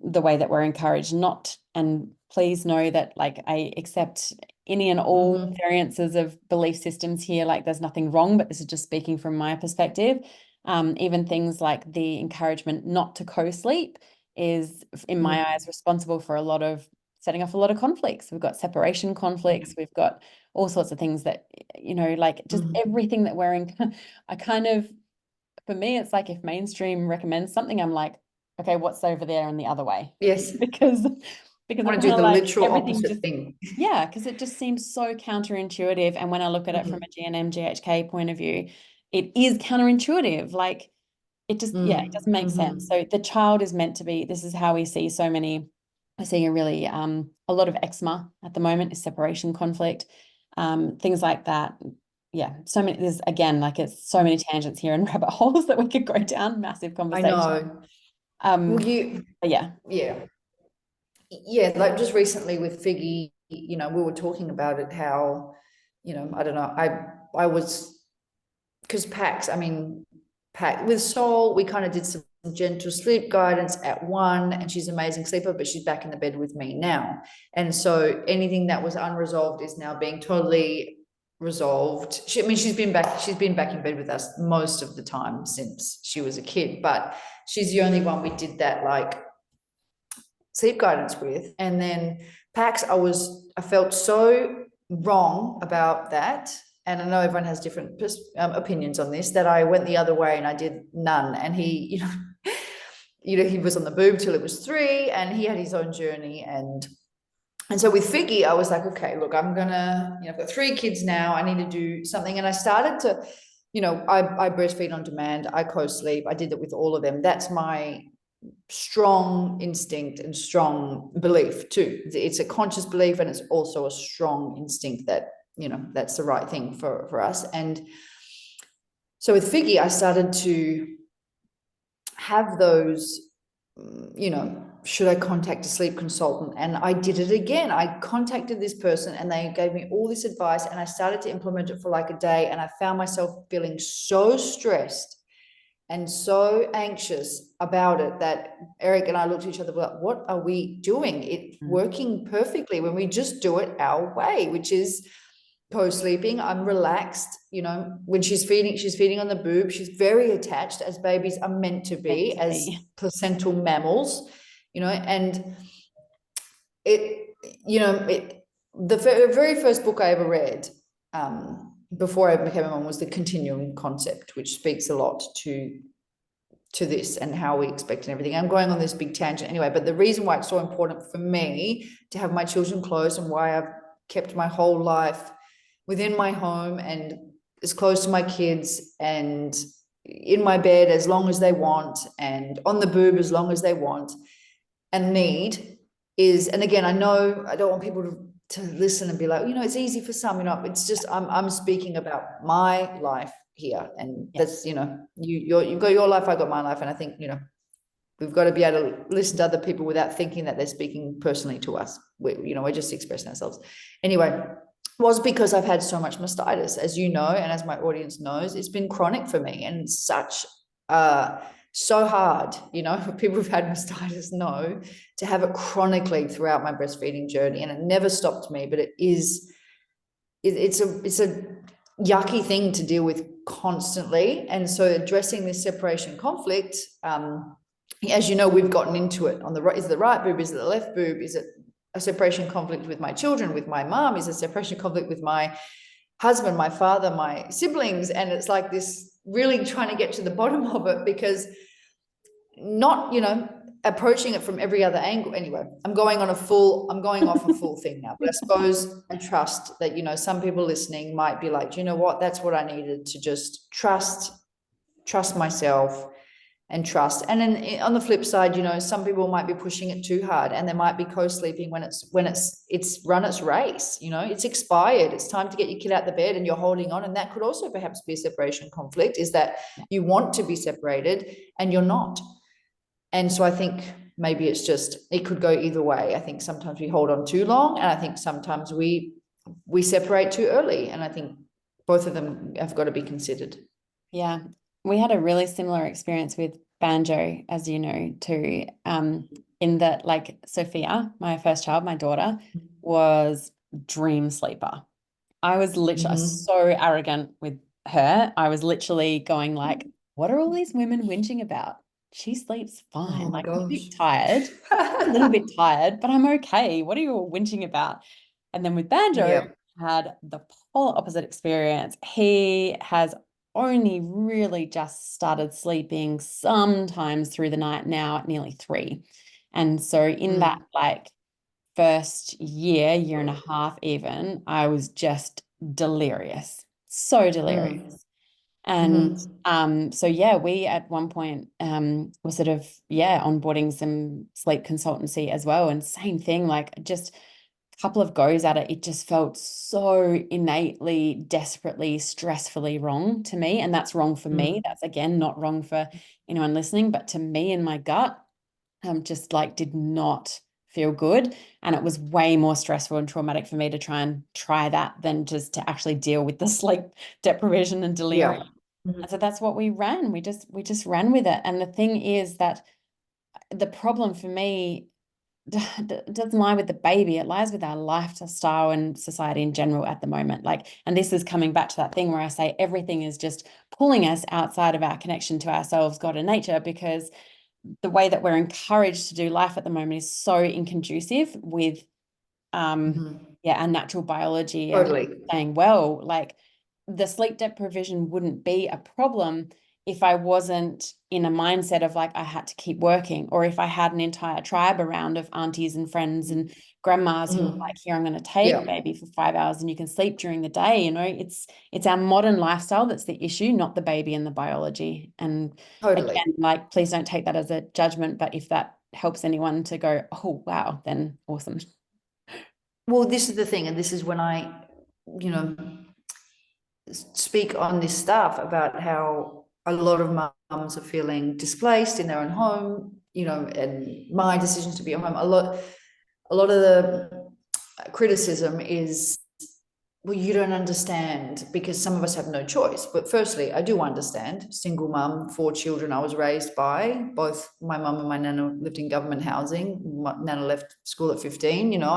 the way that we're encouraged not. And please know that, like, I accept any and all variances of belief systems here. Like there's nothing wrong, but this is just speaking from my perspective. Even things like the encouragement not to co-sleep is, in my eyes, responsible for setting off a lot of conflicts. We've got separation conflicts. We've got all sorts of things that, like just everything that we're in. For me, it's like if mainstream recommends something, I'm like, okay, what's over there and the other way? Yes. because I want to do the literal opposite thing. Yeah, because it just seems so counterintuitive. And when I look at it from a GNM, GHK point of view, it is counterintuitive. Like it just, it doesn't make sense. So the child is meant to be, this is how we see so many, I see a really, a lot of eczema at the moment is separation conflict, things like that. Yeah, so many, there's again, like it's so many tangents here and rabbit holes that we could go down, massive conversation. I know. Yeah, like just recently with Figgy, we were talking about it, how, I don't know, I was, because Pack with Soul, we kind of did some gentle sleep guidance at 1, and she's an amazing sleeper, but she's back in the bed with me now. And so anything that was unresolved is now being totally resolved. She's been back in bed with us most of the time since she was a kid, but she's the only one we did that like sleep guidance with. And then Pax, I felt so wrong about that. And I know everyone has different opinions on this, that I went the other way and I did none. And he, he was on the boob till it was 3, and he had his own journey. And so with Figgy, I was like, okay, look, I'm gonna, I've got 3 kids now. I need to do something. And I started to, I breastfeed on demand. I co-sleep. I did it with all of them. That's my strong instinct and strong belief too. It's a conscious belief, and it's also a strong instinct that, that's the right thing for us. And so with Figgy, I started to have those, should I contact a sleep consultant? And I did it again. I contacted this person and they gave me all this advice, and I started to implement it for like a day, and I found myself feeling so stressed and so anxious about it that Eric and I looked at each other like, what are we doing? It's working perfectly when we just do it our way, which is co-sleeping. I'm relaxed, when she's feeding on the boob. She's very attached, as babies are meant to be, as placental mammals, and the very first book I ever read before I became a mom was The Continuum Concept, which speaks a lot to this and how we expect and everything. I'm going on this big tangent anyway, but the reason why it's so important for me to have my children close, and why I've kept my whole life within my home and as close to my kids and in my bed as long as they want and on the boob as long as they want and need is, and again, I know I don't want people to listen and be like, it's easy for some, it's just, I'm speaking about my life here, and that's, you've got your life, I got my life, and I think, we've got to be able to listen to other people without thinking that they're speaking personally to us. We're just expressing ourselves. Anyway, was because I've had so much mastitis, as you know, and as my audience knows, it's been chronic for me, and such so hard, people who've had mastitis know, to have it chronically throughout my breastfeeding journey, and it never stopped me, but it's a yucky thing to deal with constantly. And so addressing this separation conflict, as you know, we've gotten into it on the right. Is it the right boob? Is it the left boob? Is it a separation conflict with my children, with my mom? Is it a separation conflict with my husband, my father, my siblings? And it's like this, really trying to get to the bottom of it, because not, approaching it from every other angle. Anyway, I'm going off a full thing now, but I suppose I trust that, some people listening might be like, you know what, that's what I needed to just trust myself and trust. And then on the flip side, some people might be pushing it too hard, and they might be co-sleeping when it's run its race, it's expired. It's time to get your kid out the bed and you're holding on. And that could also perhaps be a separation conflict, is that you want to be separated and you're not. And so I think maybe it could go either way. I think sometimes we hold on too long, and I think sometimes we separate too early. And I think both of them have got to be considered. Yeah. We had a really similar experience with Banjo, as you know, too, in that, like, Sophia, my first child, my daughter, was dream sleeper. I was literally so arrogant with her. I was literally going like, what are all these women whinging about? She sleeps fine. Oh my I'm a gosh. bit tired, a little bit tired, but I'm okay. What are you all whinging about? And then with Banjo, had the polar opposite experience. He has only really just started sleeping sometimes through the night now at nearly 3. And so in that, like, first year and a half even, I was just delirious, so delirious. And so we at one point were sort of onboarding some sleep consultancy as well, and same thing, like, just a couple of goes at it, it just felt so innately, desperately, stressfully wrong to me. And that's wrong for me. That's, again, not wrong for anyone listening, but to me, in my gut, just like did not feel good. And it was way more stressful and traumatic for me to try that than just to actually deal with the sleep deprivation and delirium. And so that's what we ran. We just ran with it. And the thing is that the problem for me doesn't lie with the baby. It lies with our lifestyle and society in general at the moment. Like, and this is coming back to that thing where I say everything is just pulling us outside of our connection to ourselves, God, and nature, because the way that we're encouraged to do life at the moment is so inconducive with our natural biology. Totally. And saying, well, like, the sleep deprivation wouldn't be a problem if I wasn't in a mindset of like I had to keep working, or if I had an entire tribe around of aunties and friends and grandmas who were like, here, I'm going to take baby for 5 hours and you can sleep during the day. It's our modern lifestyle that's the issue, not the baby and the biology. And again, like, please don't take that as a judgment, but if that helps anyone to go, oh, wow, then awesome. Well, this is the thing, and this is when I, speak on this stuff about how a lot of mums are feeling displaced in their own home, and my decisions to be at home. A lot of the criticism is well, you don't understand, because some of us have no choice. But firstly, I do understand. Single mum, 4 children I was raised by. Both my mum and my nana lived in government housing. My nana left school at 15. You know,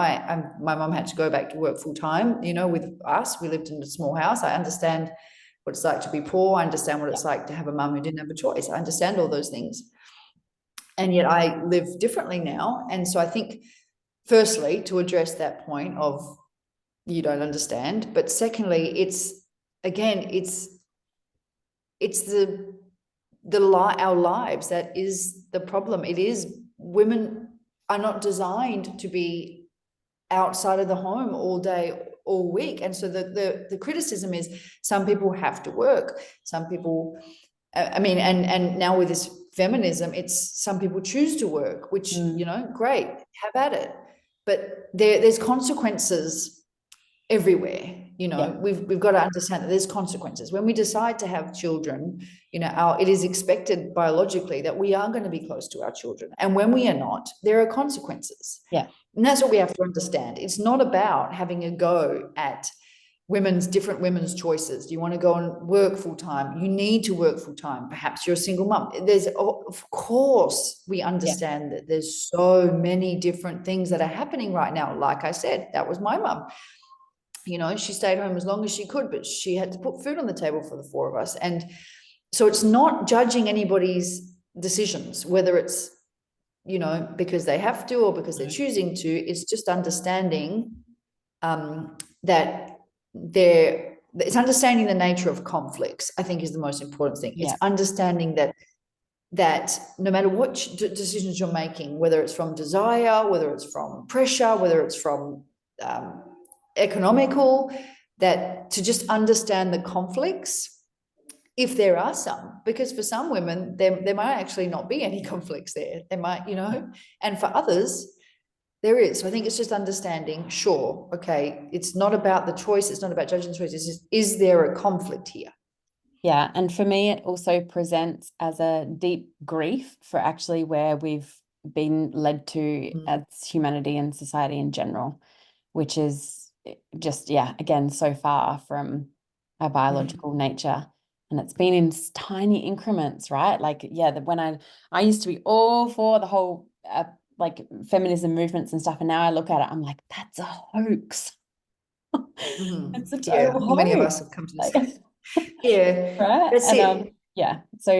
my mum had to go back to work full time, you know, with us. We lived in a small house. I understand what it's like to be poor. I understand what it's like to have a mum who didn't have a choice. I understand all those things. And yet I live differently now. And so I think, firstly, to address that point of, you don't understand, but secondly, it's our lives that is the problem. It is, women are not designed to be outside of the home all day, all week. And so the criticism is, some people have to work, some people, I mean, and now with this feminism, it's some people choose to work, which, you know, great, have at it. But there's consequences everywhere. You know, we've got to understand that there's consequences when we decide to have children. You know, it is expected biologically that we are going to be close to our children, and when we are not, there are consequences. And that's what we have to understand. It's not about having a go at different women's choices. Do you want to go and work full time? You need to work full time. Perhaps you're a single mum. Of course, we understand that there's so many different things that are happening right now. Like I said, that was my mum. You know, she stayed home as long as she could, but she had to put food on the table for the 4 of us. And so it's not judging anybody's decisions, whether it's, you know, because they have to or because they're choosing to. It's just understanding that it's understanding the nature of conflicts, I think, is the most important thing. It's understanding that no matter what decisions you're making, whether it's from desire, whether it's from pressure, whether it's from economical, that to just understand the conflicts, if there are some, because for some women there might actually not be any conflicts there. There might, you know, and for others there is. So I think it's just understanding, sure, okay, it's not about the choice, it's not about judging the choice, it's just, is there a conflict here? Yeah, and for me, it also presents as a deep grief for actually where we've been led to as humanity and society in general, which is just, again, so far from our biological nature. And it's been in tiny increments, right? Like, when I used to be all for the whole like feminism movements and stuff, and now I look at it, I'm like, that's a hoax. It's a total hoax. Many of us have come to this. Right. That's And it. so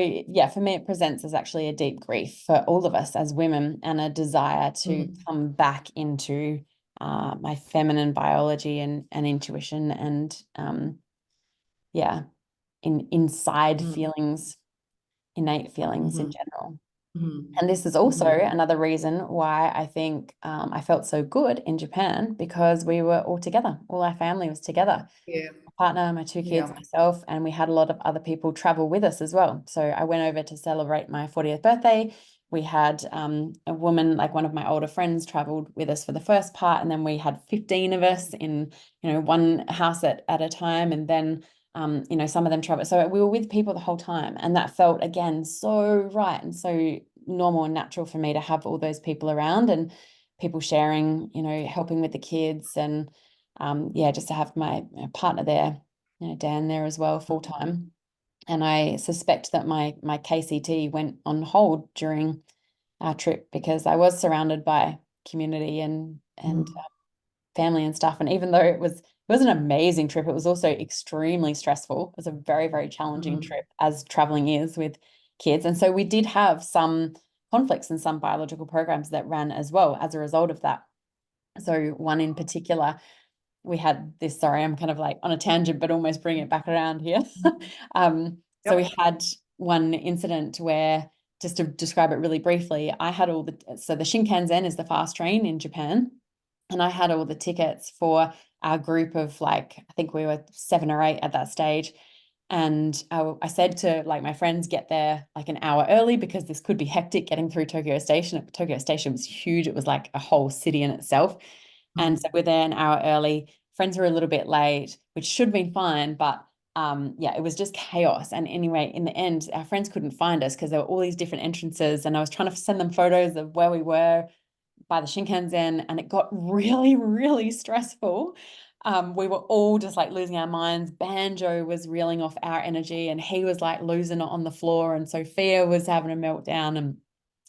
for me, it presents as actually a deep grief for all of us as women, and a desire to come back into my feminine biology and intuition and inside feelings, innate feelings in general. And this is also another reason why I think I felt so good in Japan, because we were all together. All our family was together. My partner, my 2 kids, myself, and we had a lot of other people travel with us as well. So I went over to celebrate my 40th birthday. We had a woman, like one of my older friends, traveled with us for the first part, and then we had 15 of us in, you know, one house at a time, and then you know, some of them travel. So we were with people the whole time, and that felt, again, so right and so normal and natural for me to have all those people around, and people sharing, you know, helping with the kids, and just to have my partner there, you know, Dan there as well, full time. And I suspect that my KCT went on hold during our trip, because I was surrounded by community and family and stuff. And even though it was an amazing trip, it was also extremely stressful. It was a very, very challenging trip, as traveling is with kids. And so we did have some conflicts and some biological programs that ran as well as a result of that. So one in particular, we had this, sorry, I'm kind of like on a tangent, but almost bring it back around here. So we had one incident where, just to describe it really briefly, I had so the Shinkansen is the fast train in Japan, and I had all the tickets for our group of, like, I think we were 7 or 8 at that stage. And I said to, like, my friends, get there like an hour early, because this could be hectic getting through Tokyo Station. Tokyo Station was huge. It was like a whole city in itself. And so we're there an hour early. Friends were a little bit late, which should have been fine, but it was just chaos. And anyway, in the end, our friends couldn't find us because there were all these different entrances, and I was trying to send them photos of where we were by the Shinkansen, and it got really, really stressful. We were all just like losing our minds. Banjo was reeling off our energy and he was like losing it on the floor. And Sophia was having a meltdown, and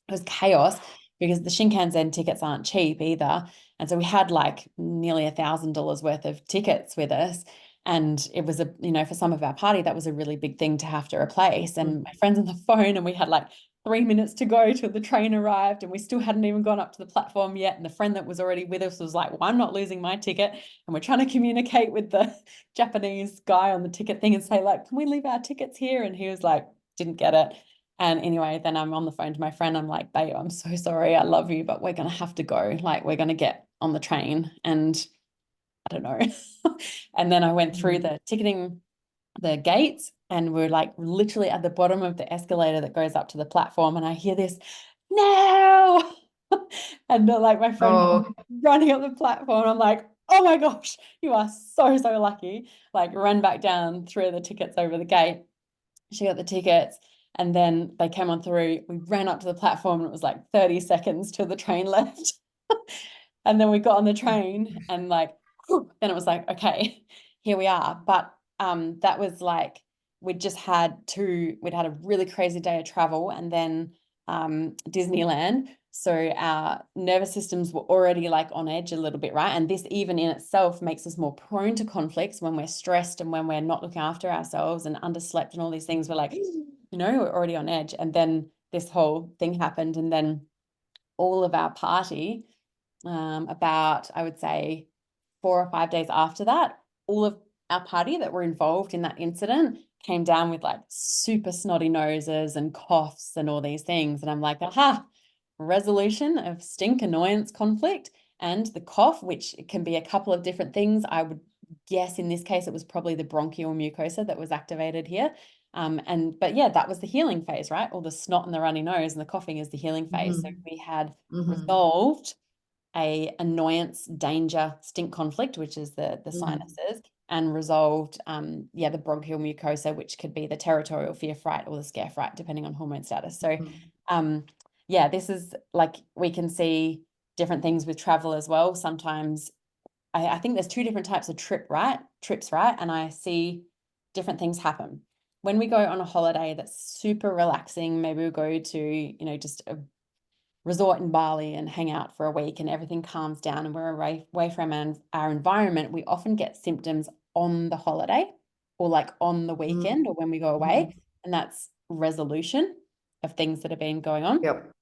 it was chaos because the Shinkansen tickets aren't cheap either. And so we had like nearly $1,000 worth of tickets with us. And it was for some of our party, that was a really big thing to have to replace. And my friend's on the phone and we had like 3 minutes to go till the train arrived, and we still hadn't even gone up to the platform yet. And the friend that was already with us was like, well, I'm not losing my ticket. And we're trying to communicate with the Japanese guy on the ticket thing and say like, can we leave our tickets here? And he was like, didn't get it. And anyway, then I'm on the phone to my friend. I'm like, babe, I'm so sorry. I love you, but we're going to have to go. Like, we're going to get on the train. And I don't know. And then I went through the ticketing, the gates, and we're like literally at the bottom of the escalator that goes up to the platform. And I hear this, no. And like my friend running up the platform. I'm like, oh my gosh, you are so, so lucky. Like, ran back down, threw the tickets over the gate. She got the tickets. And then they came on through. We ran up to the platform and it was like 30 seconds till the train left. And then we got on the train and like, then it was like, okay, here we are. But that was like, we'd had a really crazy day of travel, and then Disneyland. So our nervous systems were already like on edge a little bit, right? And this even in itself makes us more prone to conflicts when we're stressed and when we're not looking after ourselves and underslept and all these things. We're like, we're already on edge. And then this whole thing happened. And then all of our party, about, I would say, 4 or 5 days after that, all of our party that were involved in that incident came down with like super snotty noses and coughs and all these things. And I'm like, aha, resolution of stink, annoyance, conflict, and the cough, which can be a couple of different things. I would guess in this case, it was probably the bronchial mucosa that was activated here. But yeah, that was the healing phase, right? All the snot and the runny nose and the coughing is the healing phase. So we had resolved a annoyance, danger, stink conflict, which is the sinuses, and resolved the bronchial mucosa, which could be the territorial fear fright or the scare fright, depending on hormone status. So this is like, we can see different things with travel as well. Sometimes I think there's 2 different types of trips, right? And I see different things happen. When we go on a holiday that's super relaxing, maybe we go to, just a resort in Bali and hang out for a week and everything calms down and we're away from our environment, we often get symptoms on the holiday or like on the weekend or when we go away. And that's resolution of things that have been going on. Yep.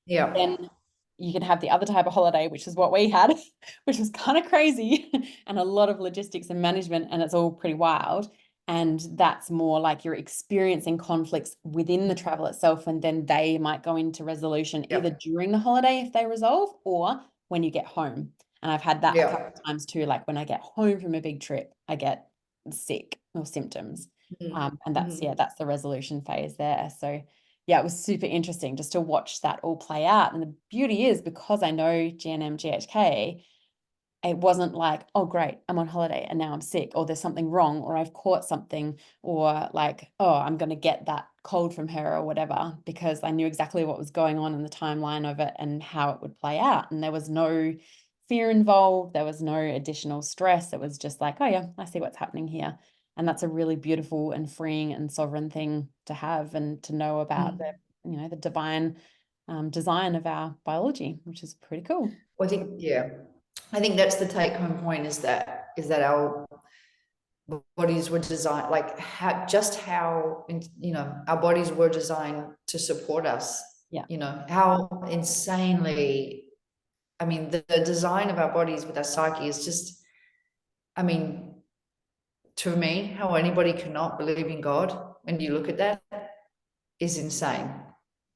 Then you can have the other type of holiday, which is what we had, which was kind of crazy and a lot of logistics and management, and it's all pretty wild. And that's more like you're experiencing conflicts within the travel itself, and then they might go into resolution either during the holiday if they resolve or when you get home. And I've had that a couple of times too, like when I get home from a big trip, I get sick or symptoms. And that's the resolution phase there. So yeah, it was super interesting just to watch that all play out. And the beauty is, because I know GNM, GHK, it wasn't like, oh, great, I'm on holiday and now I'm sick, or there's something wrong, or I've caught something, or like, oh, I'm going to get that cold from her or whatever, because I knew exactly what was going on in the timeline of it and how it would play out. And there was no fear involved. There was no additional stress. It was just like, oh yeah, I see what's happening here. And that's a really beautiful and freeing and sovereign thing to have and to know about the divine design of our biology, which is pretty cool. Well, I think that's the take home point, is that our bodies were designed, like how our bodies were designed to support us. How insanely, I mean, the design of our bodies with our psyche is just, I mean, to me, how anybody cannot believe in God when you look at that is insane.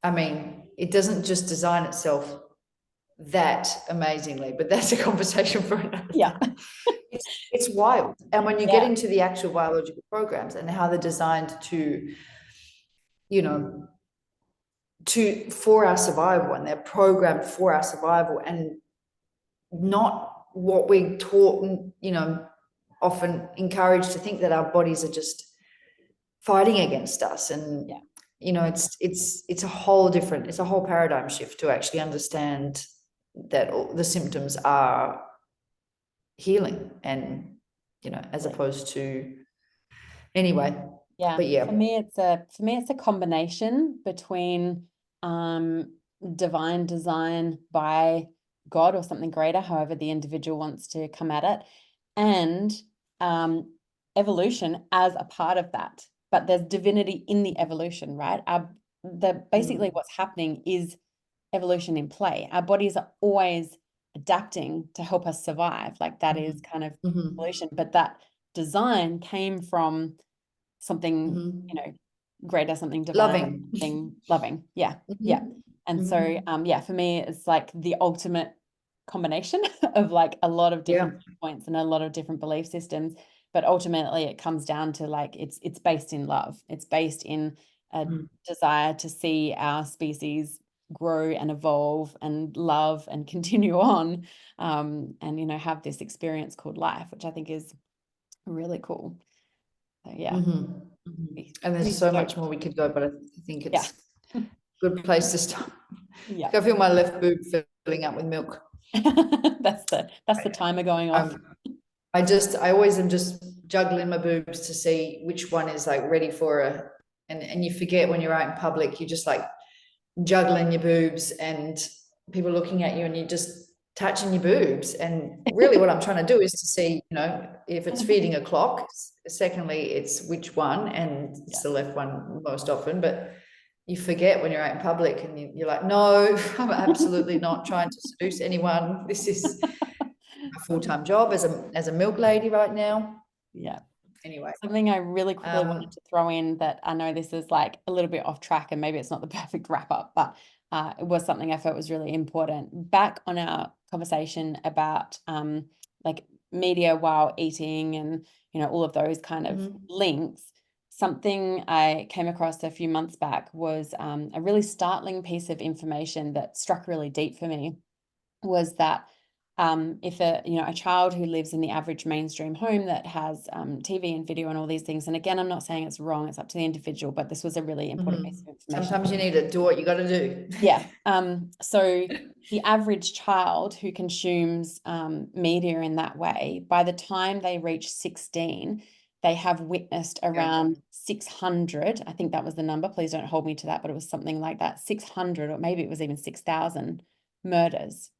I mean, it doesn't just design itself that amazingly, but that's a conversation for another time. It's wild. And when you get into the actual biological programs and how they're designed to, for our survival, and they're programmed for our survival, and not what we're taught, often encouraged to think that our bodies are just fighting against us. And it's a whole paradigm shift to actually understand that all the symptoms are healing and as opposed to anyway. Yeah. But yeah. For me, it's a combination between divine design by God or something greater, however the individual wants to come at it, and evolution as a part of that. But there's divinity in the evolution, right? Basically what's happening is evolution in play. Our bodies are always adapting to help us survive. Like that is kind of evolution, but that design came from something, greater, something divine, something loving. Yeah. Yeah. And so, for me, it's like the ultimate combination of like a lot of different points and a lot of different belief systems. But ultimately it comes down to like, it's based in love. It's based in a desire to see our species grow and evolve and love and continue on, and, have this experience called life, which I think is really cool. So, yeah. And there's so much more we could go, but I think it's a good place to stop. Yeah. I feel my left boob filling up with milk. That's the timer going off. I always am just juggling my boobs to see which one is like ready for and you forget when you're out in public, you're just like juggling your boobs and people looking at you and you're just touching your boobs. And really what I'm trying to do is to see, if it's feeding a clock. Secondly, it's which one, and it's the left one most often, but you forget when you're out in public and you're like, no, I'm absolutely not trying to seduce anyone. This is a full-time job as a milk lady right now. Yeah. Anyway, something I really quickly wanted to throw in, that I know this is like a little bit off track and maybe it's not the perfect wrap up, but it was something I felt was really important. Back on our conversation about like media while eating and all of those kind of links, something I came across a few months back was a really startling piece of information that struck really deep for me. Was that if a child who lives in the average mainstream home that has TV and video and all these things, and again, I'm not saying it's wrong, it's up to the individual, but this was a really important piece of information. Sometimes you need to do what you got to do. Yeah. So the average child who consumes media in that way, by the time they reach 16, they have witnessed around 600, I think that was the number, please don't hold me to that, but it was something like that, 600, or maybe it was even 6,000 murders.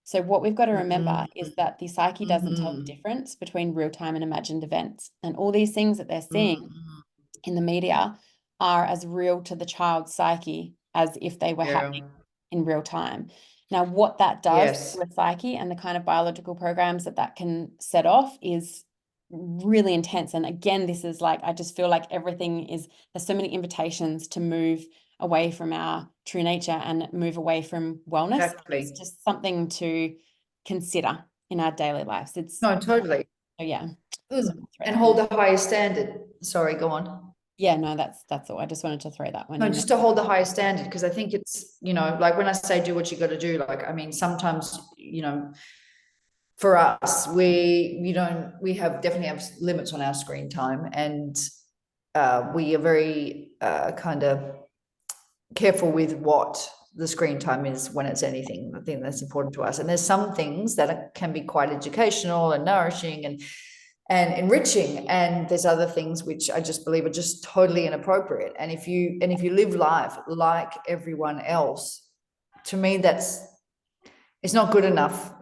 So what we've got to remember is that the psyche doesn't tell the difference between real-time and imagined events. And all these things that they're seeing in the media are as real to the child's psyche as if they were happening in real time. Now, what that does to the psyche and the kind of biological programs that can set off is really intense. And again, this is like, I just feel like there's so many invitations to move away from our true nature and move away from wellness. Exactly. It's just something to consider in our daily lives. No, totally. Oh yeah. And hold the highest standard. Sorry, go on. Yeah, no, that's all. I just wanted to throw that one in. Just to hold the highest standard, because I think it's, like when I say do what you got to do, like, I mean, sometimes, for us, we definitely have limits on our screen time, and we are very kind of careful with what the screen time is when it's anything. I think that's important to us. And there's some things that can be quite educational and nourishing and enriching, and there's other things which I just believe are just totally inappropriate. And if you live life like everyone else, to me, it's not good enough.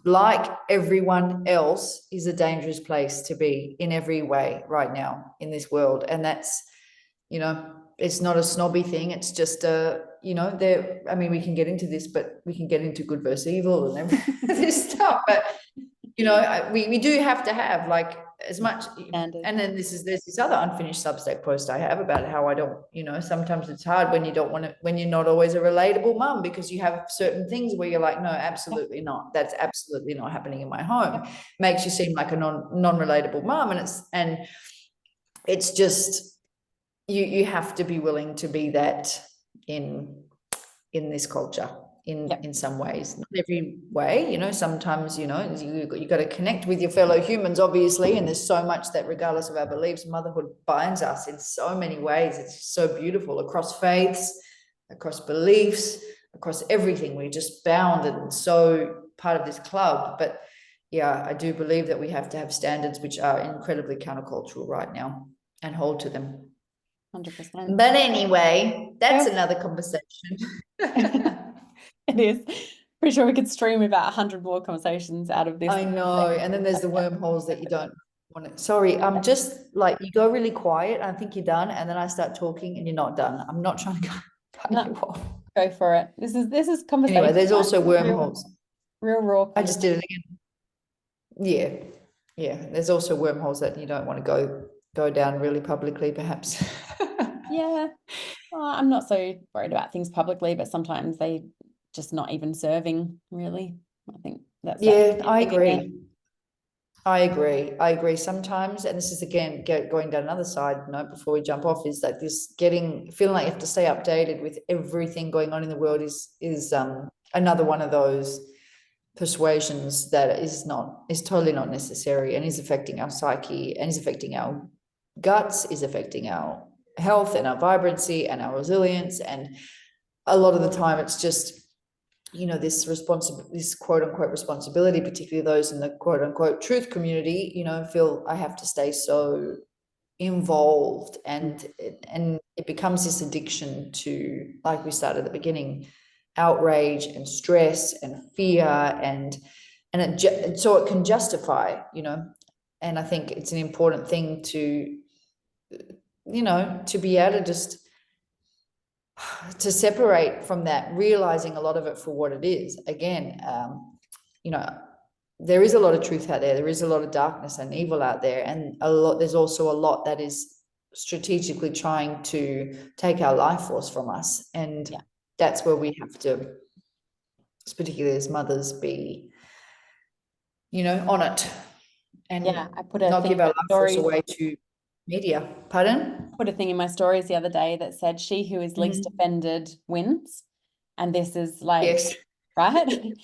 Like everyone else is a dangerous place to be in every way right now in this world. And that's, it's not a snobby thing. It's just we can get into this, but we can get into good versus evil and this stuff. But we do have to have like as much standard. And then there's this other unfinished Substack post I have about how I don't, sometimes it's hard when you're not always a relatable mum, because you have certain things where you're like, no, absolutely not. That's absolutely not happening in my home. Makes you seem like a non-relatable mum. And it's just, you have to be willing to be that in this culture. In some ways, not every way, sometimes, you got to connect with your fellow humans, obviously, and there's so much that, regardless of our beliefs, motherhood binds us in so many ways. It's so beautiful across faiths, across beliefs, across everything. We're just bound and so part of this club. But I do believe that we have to have standards which are incredibly countercultural right now and hold to them. 100%. But anyway, that's Well, another conversation. it is. Pretty sure we could stream about 100 more conversations out of this. I know. And then there's the wormholes that you don't want to. Sorry, I'm just like, you go really quiet. I think you're done. And then I start talking and you're not done. I'm not trying to cut No, you off. go for it. This is conversation. Anyway, there's also Real, wormholes. real raw. I just did it again. Yeah. Yeah. There's also wormholes that you don't want to go down really publicly, perhaps. Yeah. I'm not so worried about things publicly, but sometimes they just not even serving, really. I think that's Yeah, I agree. I agree sometimes, and this is again going down another side note before we jump off, is that this feeling like you have to stay updated with everything going on in the world is another one of those persuasions that is totally not necessary and is affecting our psyche and is affecting our guts, is affecting our health and our vibrancy and our resilience. And a lot of the time it's just, this quote unquote responsibility, particularly those in the quote unquote truth community, feel I have to stay so involved, and it becomes this addiction to, like we started at the beginning, outrage and stress and fear, and so it can justify, and I think it's an important thing to be able to just to separate from that, realizing a lot of it for what it is. Again, there is a lot of truth out there. There is a lot of darkness and evil out there. And there's also a lot that is strategically trying to take our life force from us. And that's where we have to, particularly as mothers, be, on it. And I put a not thing give our in life my force stories. away to media. Pardon? Put a thing in my stories the other day that said, she who is least offended wins. And this is like, Yes. right?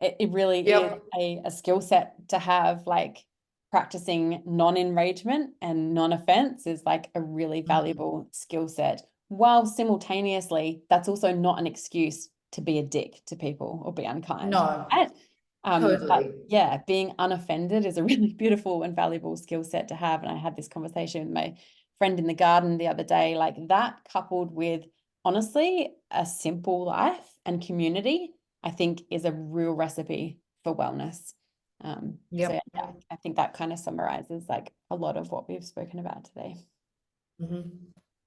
It really is Yep. a skill set to have. Like, practicing non-enragement and non-offense is like a really valuable skill set, while simultaneously that's also not an excuse to be a dick to people or be unkind. No, Right? totally. But yeah, being unoffended is a really beautiful and valuable skill set to have. And I had this conversation with my friend in the garden the other day, like that coupled with, honestly, a simple life and community, I think is a real recipe for wellness. So yeah, I think that kind of summarizes like a lot of what we've spoken about today.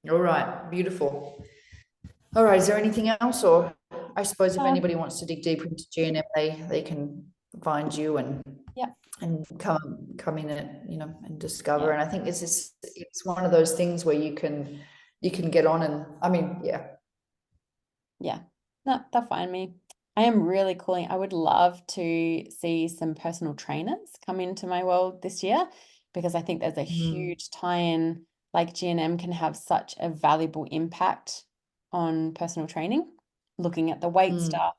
All right, beautiful. All right, is there anything else? Or I suppose if anybody wants to dig deeper into GNM, they can find you and come in and discover. And I think it's one of those things where you can get on, and I mean, no, they'll find me. I am really calling. I would love to see some personal trainers come into my world this year, because I think there's a huge tie-in. Like, GNM can have such a valuable impact on personal training, looking at the weight stuff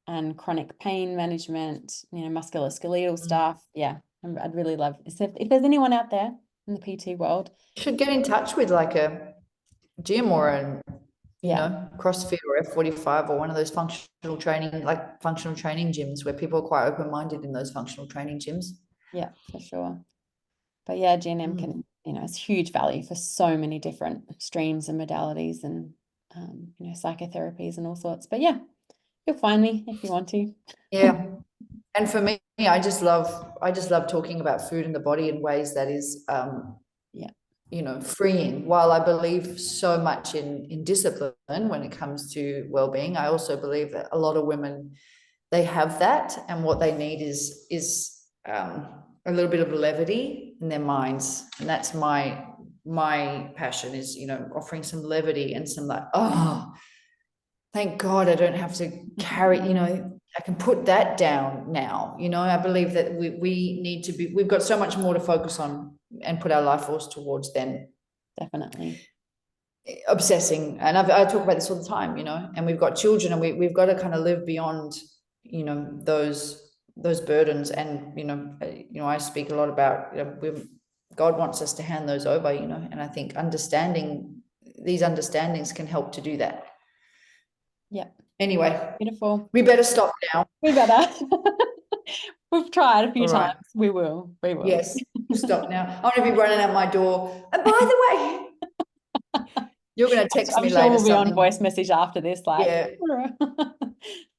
and chronic pain management, musculoskeletal stuff. Yeah, I'd really love, if there's anyone out there in the PT world. you should get in touch with like a gym or CrossFit or F45 or one of those functional training gyms where people are quite open-minded in those functional training gyms. Yeah, for sure. But yeah, GNM can, it's huge value for so many different streams and modalities and, psychotherapies and all sorts. But yeah, you'll find me if you want to. Yeah. And for me, I just love talking about food and the body in ways that is, freeing. While I believe so much in discipline when it comes to well-being, I also believe that a lot of women, they have that, and what they need is a little bit of levity in their minds, and that's my passion, is offering some levity and some, like, oh, thank God I don't have to carry, I can put that down now. I believe that we need to be, we've got so much more to focus on and put our life force towards than definitely obsessing. And I talk about this all the time, and we've got children, and we've got to kind of live beyond, those burdens. And, I speak a lot about, God wants us to hand those over, and I think these understandings can help to do that. Yeah. Anyway, Beautiful. we better stop now. We better. We've tried a few All right. times. We will. Yes. Stop now. I'm going to be running out my door. And by the way, you're going to text me I'm sure later we'll be on something. voice message after this, like. Yeah.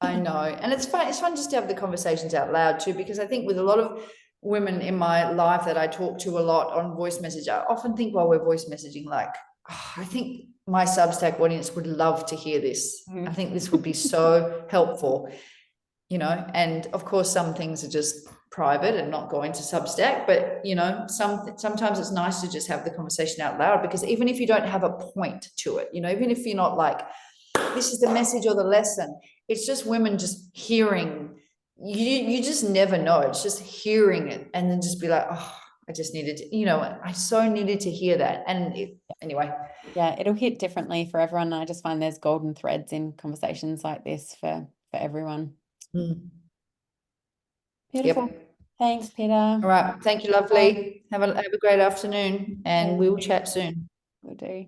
I know. And it's fun just to have the conversations out loud too, because I think with a lot of women in my life that I talk to a lot on voice message, I often think while we're voice messaging, like, oh, I think my Substack audience would love to hear this. I think this would be so helpful, you know, and of course, some things are just private and not going to Substack, but you know, sometimes it's nice to just have the conversation out loud, because even if you don't have a point to it, you know, even if you're not like, this is the message or the lesson, it's just women just hearing, you just never know, it's just hearing it and then just be like, oh, I just needed to, you know, I so needed to hear that. And anyway, yeah, it'll hit differently for everyone. And I just find there's golden threads in conversations like this for everyone. Beautiful. Yep. Thanks, Peter. All right, thank you, lovely. Have a great afternoon, and we will chat soon. Will do.